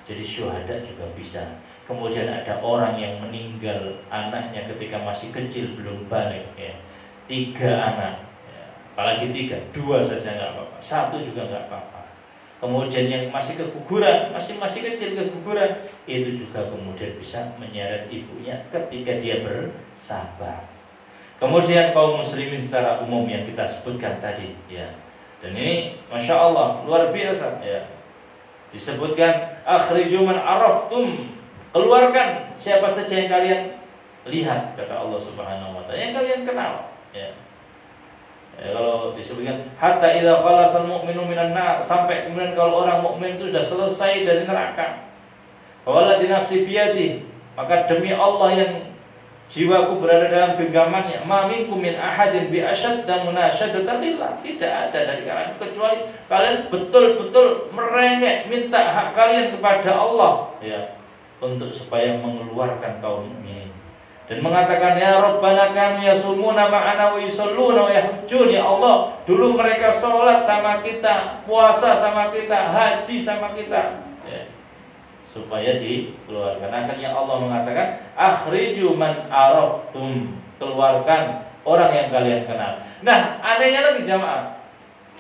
Jadi syuhada juga bisa. Kemudian ada orang yang meninggal anaknya ketika masih kecil belum balik ya. 3 anak ya. Apalagi 3, 2 saja nggak apa-apa, 1 juga nggak apa-apa. Kemudian yang masih keguguran, masih kecil keguguran, itu juga kemudian bisa menyeret ibunya ketika dia bersabar. Kemudian kaum muslimin secara umum yang kita sebutkan tadi ya. Dan ini Masya Allah luar biasa ya. Disebutkan akhriju man araftum, keluarkan siapa saja yang kalian lihat, kata Allah Subhanahu wa Ta'ala, yang kalian kenal ya. Kalau disebutkan hatta idza khalasal mu'minu minan nar, sampai kemudian kalau orang mukmin itu sudah selesai dari neraka. Walladzi nafsi biyadi, maka demi Allah yang jiwaku berada dalam genggamannya, ma minkum min ahadin bi asyadda munasyadatan lillah, tidak ada dari kalian kecuali kalian betul-betul merengek minta hak kalian kepada Allah ya, untuk supaya mengeluarkan kaum mukminin. Dan mengatakan ya Rabbana kami yasumuna ma'ana wa yusalluna wa yahujjun, ya Allah dulu mereka sholat sama kita, puasa sama kita, haji sama kita ya, supaya dikeluarkan. Akhirnya Allah mengatakan akhriju man araftum, keluarkan orang yang kalian kenal. Nah anehnya lagi jamaah,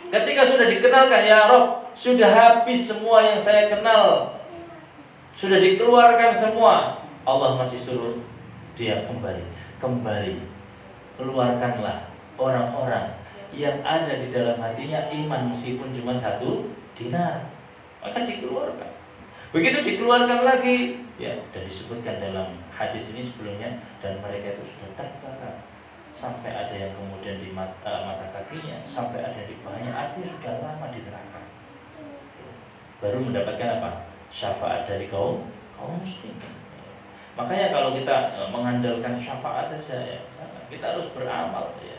ketika sudah dikenalkan ya Rabb, sudah habis semua yang saya kenal, sudah dikeluarkan semua, Allah masih suruh dia kembali keluarkanlah orang-orang yang ada di dalam hatinya iman meskipun cuma 1 dinar, maka dikeluarkan. Begitu dikeluarkan lagi ya, dan disebutkan dalam hadis ini sebelumnya, dan mereka itu sudah terbakar sampai ada yang kemudian di mata kakinya, sampai ada di bawahnya, artinya sudah lama di neraka. Baru mendapatkan apa? Syafaat dari kaum muslimin. Makanya kalau kita mengandalkan syafaat saja ya, kita harus beramal ya.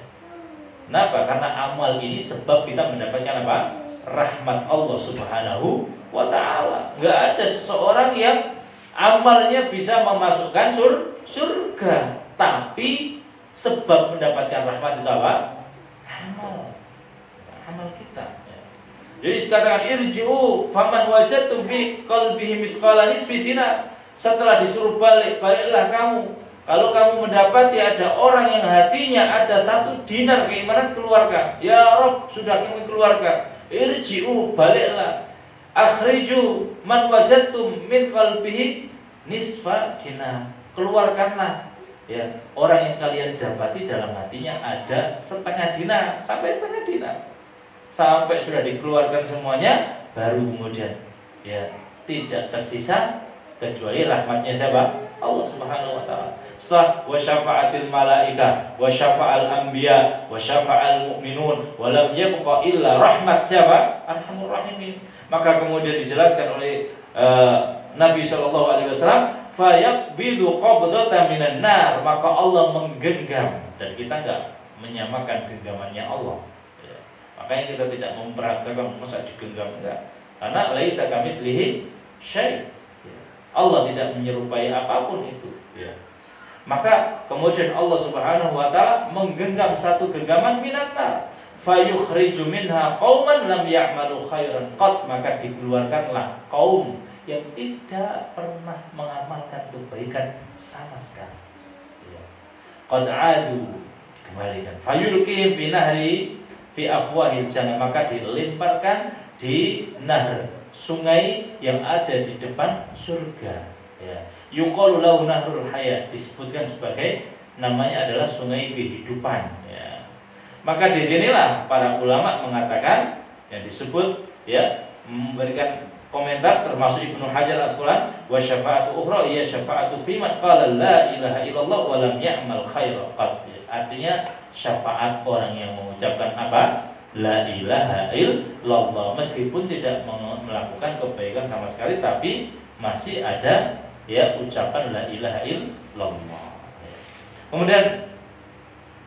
Kenapa? Karena amal ini sebab kita mendapatkan apa? Rahmat Allah Subhanahu wa Ta'ala. Enggak ada seseorang yang amalnya bisa memasukkan surga, tapi sebab mendapatkan rahmat itu apa? Amal kita ya. Jadi dikatakan irji'u faman wajadtum fi qalbihi mithqala nisfi dinar. Setelah disuruh baliklah kamu. Kalau kamu mendapati ada orang yang hatinya ada 1 dinar keimanan, keluarkan. Ya Rabb, sudah kami keluarkan. Irji'u, baliklah. Akhriju man wajadtum min qalbihi nisfa dinar. Keluarkanlah ya orang yang kalian dapati dalam hatinya ada 1/2 dinar sampai 1/2 dinar. Sampai sudah dikeluarkan semuanya, baru kemudian ya tidak tersisa kecuali rahmatnya siapa? Allah Subhanahu wa Ta'ala. Setelah wa syafa'atil malaika wa syafa'al anbiya wa syafa'al mu'minun wa lam yabqa illa rahmat siapa? Arhamur rahimin. Maka kemudian dijelaskan oleh Nabi sallallahu alaihi wasallam, fa yaqbidu qabdatan minan nar, maka Allah menggenggam, dan kita enggak menyamakan genggamannya Allah ya. Makanya kita tidak memperhatikan masa digenggam, enggak. Karena laisa kamitslihi syai'. Allah tidak menyerupai apapun itu ya. Maka kemudian Allah Subhanahu wa Ta'ala menggenggam 1 genggaman minan nar, fayukhriju minha qauman lam ya'malu khairan qat, maka dikeluarkanlah kaum yang tidak pernah mengamalkan kebaikan sama sekali ya. Qad adu, dikembalikan, fayulqihim fi nahri fi afwahil jannah, maka dilemparkan di nahar, sungai yang ada di depan surga ya. Yuqalu lahu nahrul hayat, disebutkan sebagai namanya adalah sungai kehidupan ya. Maka disinilah para ulama mengatakan yang disebut ya, memberikan komentar termasuk Ibnu Hajar Al-Asqalani, wa syafa'atu ukhra ya syafa'atu fi man qala la ilaha illallah wa lam ya'mal khairan qat. Artinya syafaat orang yang mengucapkan apa? La ilaha illallah, meskipun tidak melakukan kebaikan sama sekali, tapi masih ada ya ucapan la ilaha illallah. Kemudian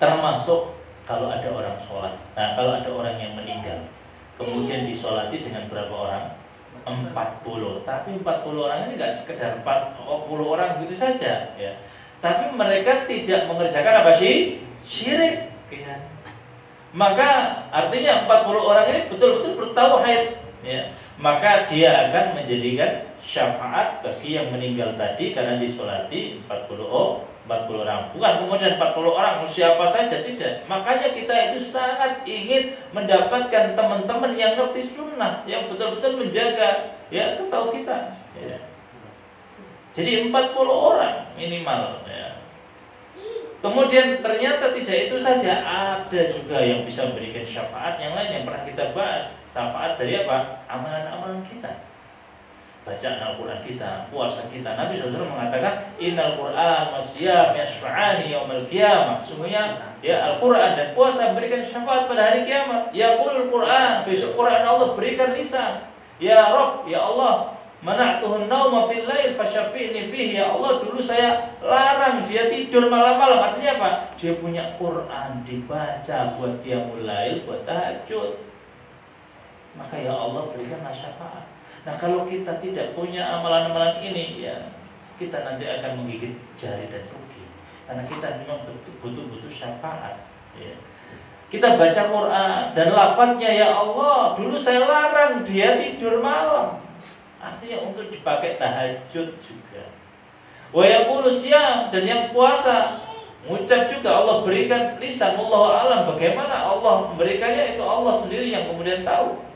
termasuk kalau ada orang sholat. Nah, kalau ada orang yang meninggal kemudian disolati dengan berapa orang? 40. Tapi 40 orang ini nggak sekedar 40 orang gitu saja, ya. Tapi mereka tidak mengerjakan apa sih? Syirik, ya. Maka artinya 40 orang ini betul-betul bertauhid, ya. Maka dia akan menjadikan syafaat bagi yang meninggal tadi karena disolati 40 orang. Bukan kemudian 40 orang siapa saja, tidak. Makanya kita itu sangat ingin mendapatkan teman-teman yang ngerti sunnah, yang betul-betul menjaga ya ketauhidan, ya. Jadi 40 orang minimal, ya. Kemudian ternyata tidak itu saja, ada juga yang bisa memberikan syafaat yang lain yang pernah kita bahas. Syafaat dari apa? Amalan-amalan kita. Bacaan Al-Quran kita, puasa kita. Nabi SAW mengatakan, Innal Quran wasyam yashfa'ani yawmal qiyamah. Sungguhnya ya Al-Quran dan puasa berikan syafaat pada hari kiamat. Ya Quran, besok Quran Allah berikan lisan. Ya Rabb, ya Allah, mana'tuhun nauma fil lail fasyafi'ni fihi. Ya Allah, dulu saya larang dia tidur malam-malam. Artinya apa? Dia punya Quran dibaca buat qiyamul lail, buat tahajud. Maka ya Allah berikanlah syafaat. Nah, kalau kita tidak punya amalan-amalan ini, ya kita nanti akan menggigit jari dan rugi. Karena kita memang butuh syafaat, ya. Kita baca Quran dan lafadznya ya Allah, dulu saya larang dia tidur malam. Artinya untuk dipakai tahajud juga. Wa yaqulu siyam, dan yang puasa mengucap juga Allah berikan lisan. Wallahu a'lam, bagaimana Allah memberikannya itu Allah sendiri yang kemudian tahu.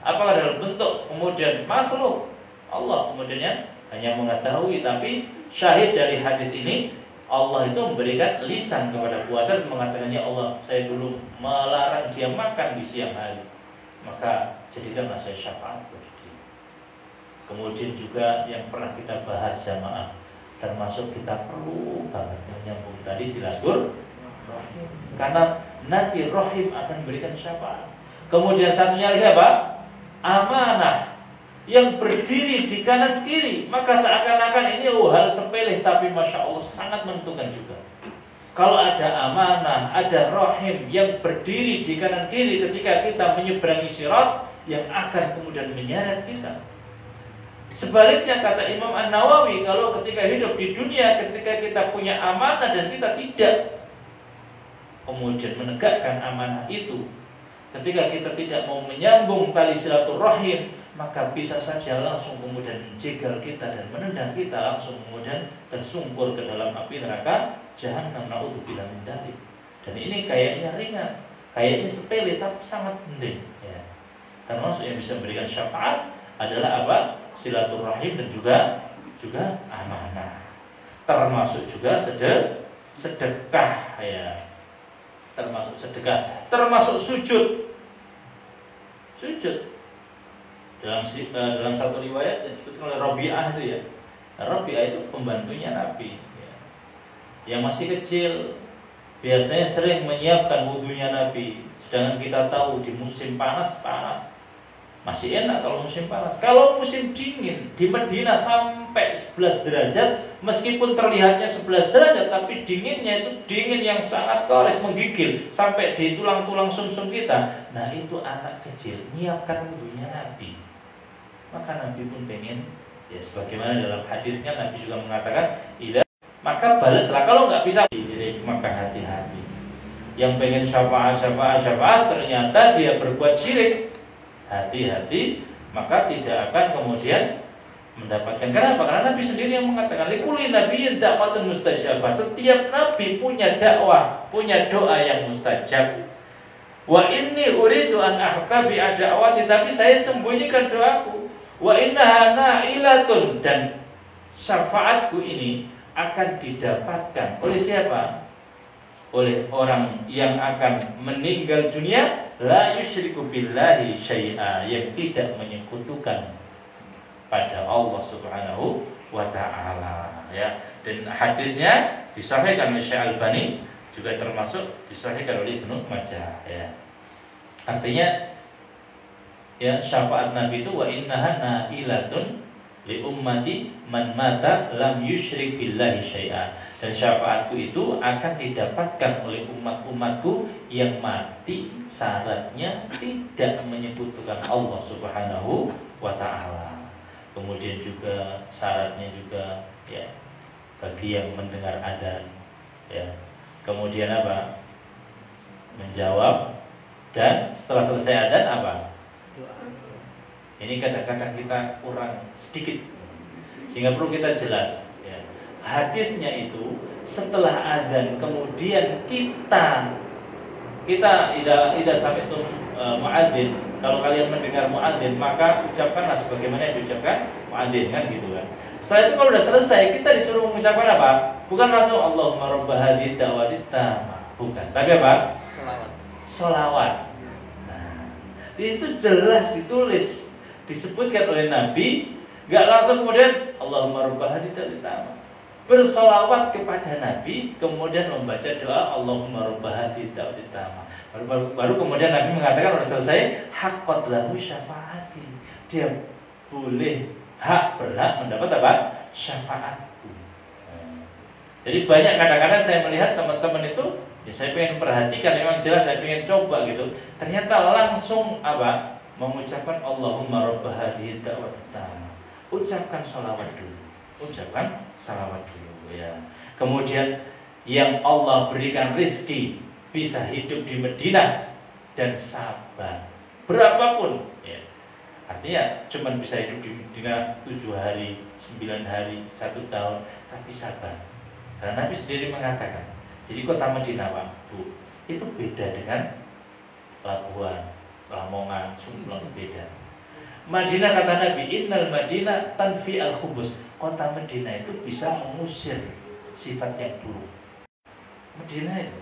Apakah dalam bentuk kemudian makhluk, Allah kemudian hanya mengetahui. Tapi syahid dari hadis ini, Allah itu memberikan lisan kepada puasa dan mengatakan, ya Allah, saya dulu melarang dia makan di siang hari, maka jadikanlah saya syafaat bagi dia. Kemudian juga yang pernah kita bahas jamaah, termasuk kita perlu banget menyambung tadi silaturahim, karena nanti rahim akan memberikan syafaat. Kemudian satunya lagi apa? Amanah yang berdiri di kanan kiri. Maka seakan-akan ini hal sepele, tapi Masya Allah sangat menentukan juga. Kalau ada amanah, ada rahim yang berdiri di kanan kiri ketika kita menyeberangi sirat, yang akan kemudian menyeret kita. Sebaliknya kata Imam An-Nawawi, kalau ketika hidup di dunia, ketika kita punya amanah dan kita tidak kemudian menegakkan amanah itu, ketika kita tidak mau menyambung tali silaturahim, maka bisa saja langsung kemudian menjegal kita dan menendang kita, langsung kemudian tersungkur ke dalam api neraka Jahannam, naudzubillah min dzalik. Dan ini kayaknya ringan, kayaknya sepele, tapi sangat penting, ya. Termasuk yang bisa memberikan syafaat adalah apa? Silaturahim dan juga amanah. Termasuk juga sedekah, ya. Termasuk sedekah, termasuk sujud. Dalam satu riwayat yang disebutkan oleh Rabi'ah itu, ya. Rabi'ah itu pembantunya Nabi, ya, yang masih kecil, biasanya sering menyiapkan wudunya Nabi. Sedangkan kita tahu di musim panas masih enak kalau musim panas. Kalau musim dingin di Madinah sampai 11 derajat, meskipun terlihatnya 11 derajat, tapi dinginnya itu dingin yang sangat keras, menggigil sampai di tulang-tulang sumsum kita. Nah, itu anak kecil nyiapkan wudunya Nabi. Maka Nabi pun pengen, ya sebagaimana dalam hadisnya Nabi juga mengatakan, maka balaslah. Kalau nggak bisa, maka hati-hati. Yang pengen syafaat ternyata dia berbuat syirik, hati-hati, maka tidak akan kemudian mendapatkan. Kenapa? Karena Nabi sendiri yang mengatakan, likulli nabiyyin da'watun mustajabah. Setiap nabi punya dakwah, punya doa yang mustajab. Wa inni uridu an ahkabi da'wati, tapi saya sembunyikan doaku. Wa innaha na'ilatun, dan syafaatku ini akan didapatkan oleh siapa? Oleh orang yang akan meninggal dunia la yusyriku billahi syai'a, yang tidak menyekutukan pada Allah Subhanahu wa taala, ya. Dan hadisnya disahihkan oleh Syekh Al-Albani, juga termasuk disahihkan oleh Ibnu Majah, ya. Artinya, ya, syafaat Nabi itu wa innaha na'ilatun li ummati man mata lam yusyrik billahi syai'a. Dan syafaatku itu akan didapatkan oleh umat-umatku yang mati syaratnya tidak menyekutukan Allah Subhanahu wa ta'ala. kemudian juga syaratnya juga ya bagi yang mendengar adzan ya, kemudian apa, menjawab, dan setelah selesai adzan apa, ini kadang-kadang kita kurang sedikit sehingga perlu kita jelas ya. Hadisnya itu setelah adzan kemudian kita tidak sampai itu muadzin, kalau kalian mendengar muadzin maka ucapkanlah sebagaimana yang diucapkan muadzin, kan gitu kan. Setelah itu kalau sudah selesai kita disuruh mengucapkan apa? Bukan langsung Allahumma rabb hadhihi da'wati tammah, bukan, tapi apa? Sholawat. Nah, di itu jelas ditulis, disebutkan oleh Nabi, nggak langsung kemudian Allahumma rabb hadhihi da'wati tammah. Bersolawat kepada Nabi, kemudian membaca doa Allahumma rabb hadhihi da'wati tammah. Baru kemudian Nabi mengatakan sudah selesai, haqqat lahu syafaati. Dia boleh, berhak mendapat apa? Syafaatku. Jadi banyak kadang-kadang saya melihat teman-teman itu, ya saya pengen perhatikan, memang jelas saya pengen coba gitu. Ternyata langsung apa? Mengucapkan Allahumma rabb hadhihi da'wati tammah. Ucapkan sholawat dulu. Ucapkan salawat dulu ya. Kemudian yang Allah berikan rizki bisa hidup di Madinah dan sabar berapapun ya. Artinya cuma bisa hidup di Madinah 7 hari, 9 hari, 1 tahun, tapi sabar. Karena Nabi sendiri mengatakan, jadi kota Madinah Pak Bu, itu beda dengan Labuan, Lamongan, Sumblong, beda. Madinah kata Nabi, innal Madinah tanfi al-khubus. Kota Madinah itu bisa mengusir sifat yang buruk. Madinah itu.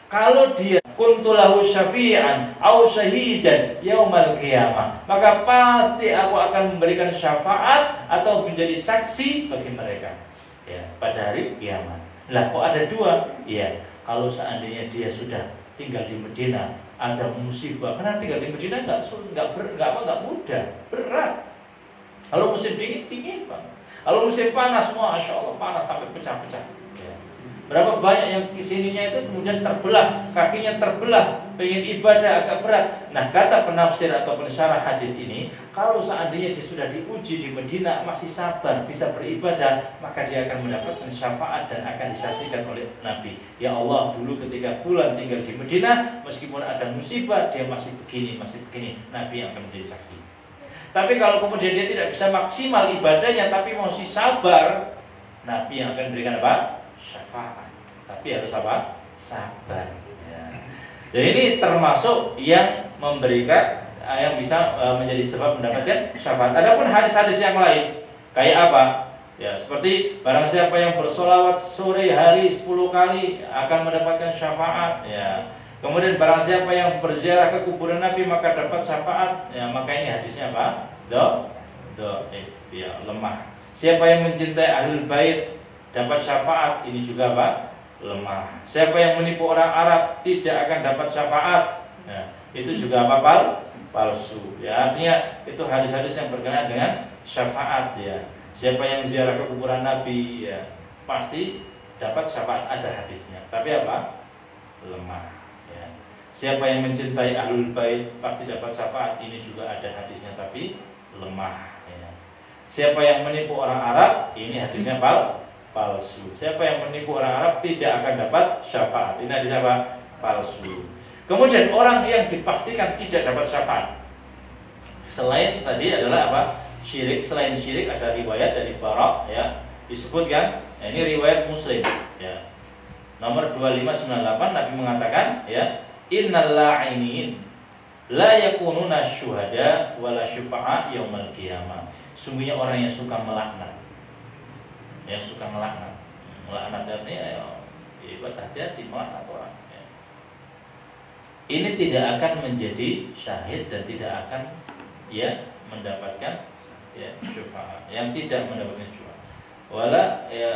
Kalau dia kuntulahu syafi'an au syahidan yaumal qiyamah, maka pasti aku akan memberikan syafaat atau menjadi saksi bagi mereka ya pada hari kiamat. Lah kok ada dua? Ya, kalau seandainya dia sudah tinggal di Madinah, ada musibah, karena tinggal di Madinah nggak mudah, berat. Kalau musim dingin Pak. Kalau musim panas, masya Allah panas sampai pecah-pecah. Ya. Berapa banyak yang kesininya itu kemudian terbelah, kakinya terbelah, pengen ibadah agak berat. Nah kata penafsir atau pensyarah hadis ini, kalau seandainya dia sudah diuji di Madinah masih sabar, bisa beribadah, maka dia akan mendapatkan syafaat dan akan disaksikan oleh Nabi. Ya Allah, dulu ketika bulan tinggal di Madinah, meskipun ada musibah, dia masih begini. Nabi yang akan menjadi saksi. Tapi kalau kemudian dia tidak bisa maksimal ibadahnya, tapi masih sabar, Nabi yang akan memberikan apa? Syafaat. Tapi harus apa? Sabar. Ya. Jadi ini termasuk yang memberikan, yang bisa menjadi sebab mendapatkan syafaat. Adapun hadis-hadis yang lain, kayak apa? Ya, seperti barang siapa yang bersolawat sore hari 10 kali akan mendapatkan syafaat. Ya. Kemudian barang siapa yang berziarah ke kuburan Nabi maka dapat syafaat. Ya, maka ini hadisnya apa? Ya, lemah. Siapa yang mencintai ahlul bait dapat syafaat, ini juga apa? Lemah. Siapa yang menipu orang Arab tidak akan dapat syafaat. Ya, itu juga apa? Palsu. Ya, artinya itu hadis-hadis yang berkenaan dengan syafaat ya. Siapa yang ziarah ke kuburan Nabi ya, pasti dapat syafaat, ada hadisnya. Tapi apa? Lemah. Siapa yang mencintai ahlul bait pasti dapat syafaat, ini juga ada hadisnya tapi lemah ya. Siapa yang menipu orang Arab, ini hadisnya palsu. Siapa yang menipu orang Arab tidak akan dapat syafaat, ini hadisnya apa? Palsu. Kemudian orang yang dipastikan tidak dapat syafaat, selain tadi adalah apa? Syirik. Selain syirik ada riwayat dari Bara ya, disebutkan ini riwayat Muslim ya, nomor 2598. Nabi mengatakan ya, innal la'inin la yakununa syuhada wala syufa'a yaumal qiyamah. Sungguhnya orang yang suka melaknat. Yang suka melaknat. Melaknat artinya ya hati-hati melaknat orang ya. Ini tidak akan menjadi syahid dan tidak akan ya mendapatkan ya syufa'a. Yang tidak mendapatkan syufa'a. Wala ya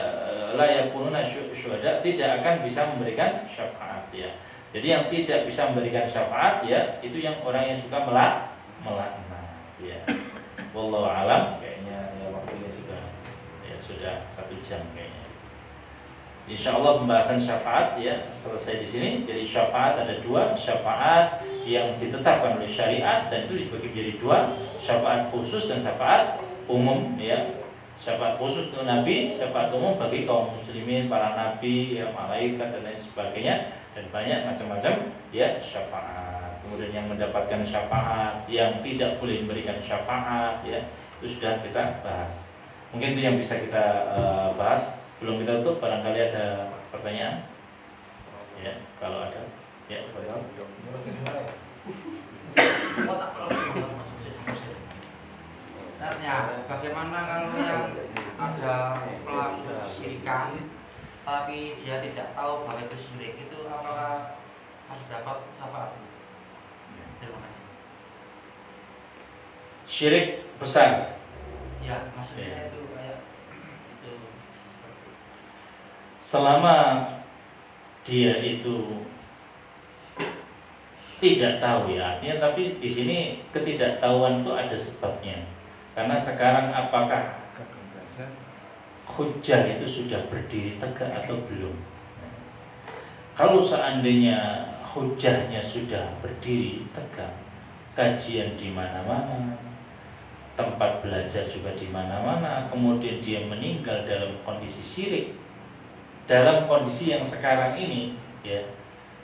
la yakununa syuhada, tidak akan bisa memberikan syafaat ya. Jadi yang tidak bisa memberikan syafaat ya, itu yang orang yang suka melaknat ya. Wallahu alam, kayaknya ya waktunya sudah 1 jam kayaknya. Insyaallah pembahasan syafaat ya selesai di sini. Jadi syafaat ada 2, syafaat yang ditetapkan oleh syariat dan itu dibagi menjadi 2, syafaat khusus dan syafaat umum ya, syafaat khusus untuk Nabi, syafaat umum bagi kaum muslimin, para nabi, ya, malaikat dan lain sebagainya, dan banyak macam-macam ya syafaat. Kemudian yang mendapatkan syafaat, yang tidak boleh memberikan syafaat ya, itu sudah kita bahas. Mungkin itu yang bisa kita bahas. Sebelum kita tutup, barangkali ada pertanyaan ya, kalau ada ya. Bagaimana kalau yang ada pelaku kesyirikan tapi dia tidak tahu bahwa itu syirik, itu apakah harus dapat syafaat? Terima kasih. Syirik besar. Ya, maksudnya ya. itu kayak itu. Selama dia itu tidak tahu ya, artinya, tapi di sini ketidaktahuan itu ada sebabnya. Karena sekarang apakah hujjah itu sudah berdiri tegak atau belum? Kalau seandainya hujjahnya sudah berdiri tegak, kajian di mana-mana, tempat belajar juga di mana-mana, kemudian dia meninggal dalam kondisi syirik, dalam kondisi yang sekarang ini, ya,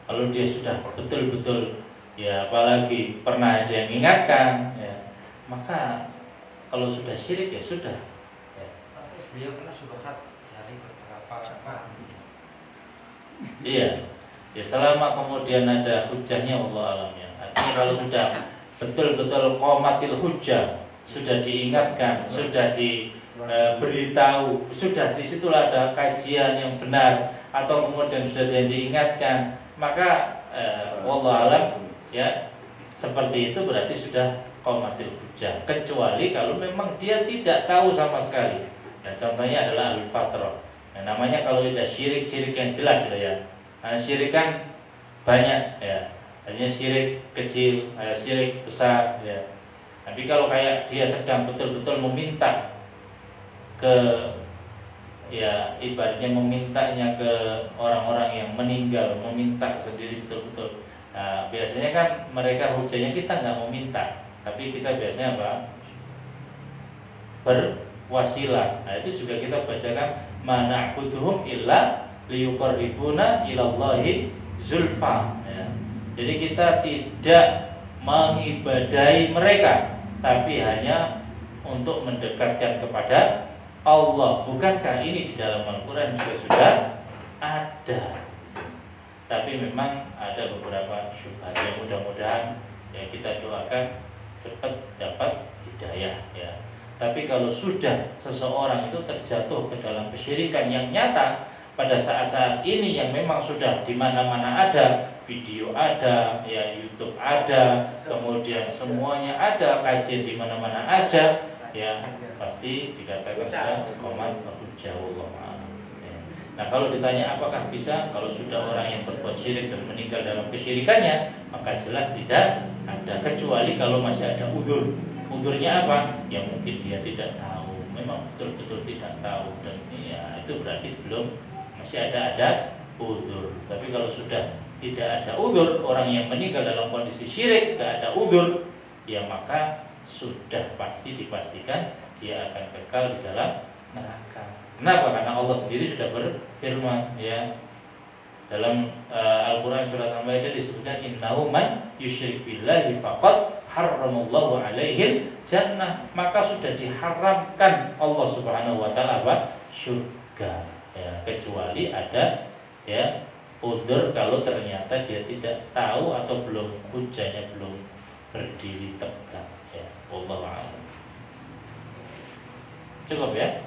kalau dia sudah betul-betul, ya, apalagi pernah ada yang mengingatkan, ya, maka kalau sudah syirik ya sudah. Ya. Tapi beliau kena syubhat dari beberapa apa? Iya, ya selama kemudian ada hujahnya Allah alamnya. Artinya kalau sudah betul-betul qomatil hujah, sudah diingatkan, sudah diberitahu, sudah disitulah ada kajian yang benar, atau kemudian sudah diingatkan, maka Allah alam ya seperti itu berarti sudah qomatil hujah. Kecuali kalau memang dia tidak tahu sama sekali. Dan contohnya adalah al-fatrah. Nah, namanya kalau sudah syirik yang jelas ya. Nah, syirik kan banyak ya. Artinya syirik kecil, ada syirik besar ya. Tapi kalau kayak dia sedang betul-betul meminta ke, ya ibaratnya memintanya ke orang-orang yang meninggal, meminta sendiri betul-betul. Nah, biasanya kan mereka hujahnya kita nggak mau minta, tapi kita biasanya apa? Berwasilah. Nah, itu juga kita bacakan mana'buduhum illa liyuqarribuna ilallahi zulfa. Ya. Jadi kita tidak mengibadahi mereka, tapi hanya untuk mendekatkan kepada Allah. Bukankah ini di dalam Al-Quran juga sudah ada? Tapi memang ada beberapa syubhat yang mudah-mudahan ya kita doakan cepat dapat hidayah ya. Tapi kalau sudah seseorang itu terjatuh ke dalam kesyirikan yang nyata pada saat-saat ini, yang memang sudah di mana-mana ada, video ada, ya YouTube ada, kemudian semuanya ada, kajian di mana-mana ada, ya pasti dikatakan sudah qomat hujjah Allah. Nah, kalau ditanya apakah bisa, kalau sudah orang yang berbuat syirik dan meninggal dalam kesyirikannya, maka jelas tidak ada, kecuali kalau masih ada udzur. Udzurnya apa? Yang mungkin dia tidak tahu, memang betul-betul tidak tahu, dan ya itu berarti belum, masih ada udzur. Tapi kalau sudah tidak ada udzur, orang yang meninggal dalam kondisi syirik, tidak ada udzur, ya maka sudah pasti dipastikan dia akan kekal di dalam neraka. Kenapa? Karena Allah sendiri sudah berfirman ya dalam Al-Quran surat Al-Maidah disebutkan innahu man yusyrik billahi faqad harramallahu alaihil jannah, maka sudah diharamkan Allah Subhanahu wa taala apa? Surga. Ya, kecuali ada ya udzur, kalau ternyata dia tidak tahu atau belum, hujahnya belum berdiri tegak ya. Wallahu a'lam. Cukup ya?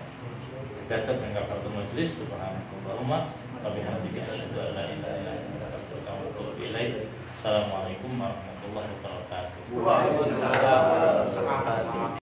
Kita mengakhiri majelis. Subhanallahumma wa bihamdika asyhadu an la ilaha illa anta astaghfiruka wa atubu ilaik. Assalamualaikum warahmatullahi wabarakatuh. Waalaikumsalam.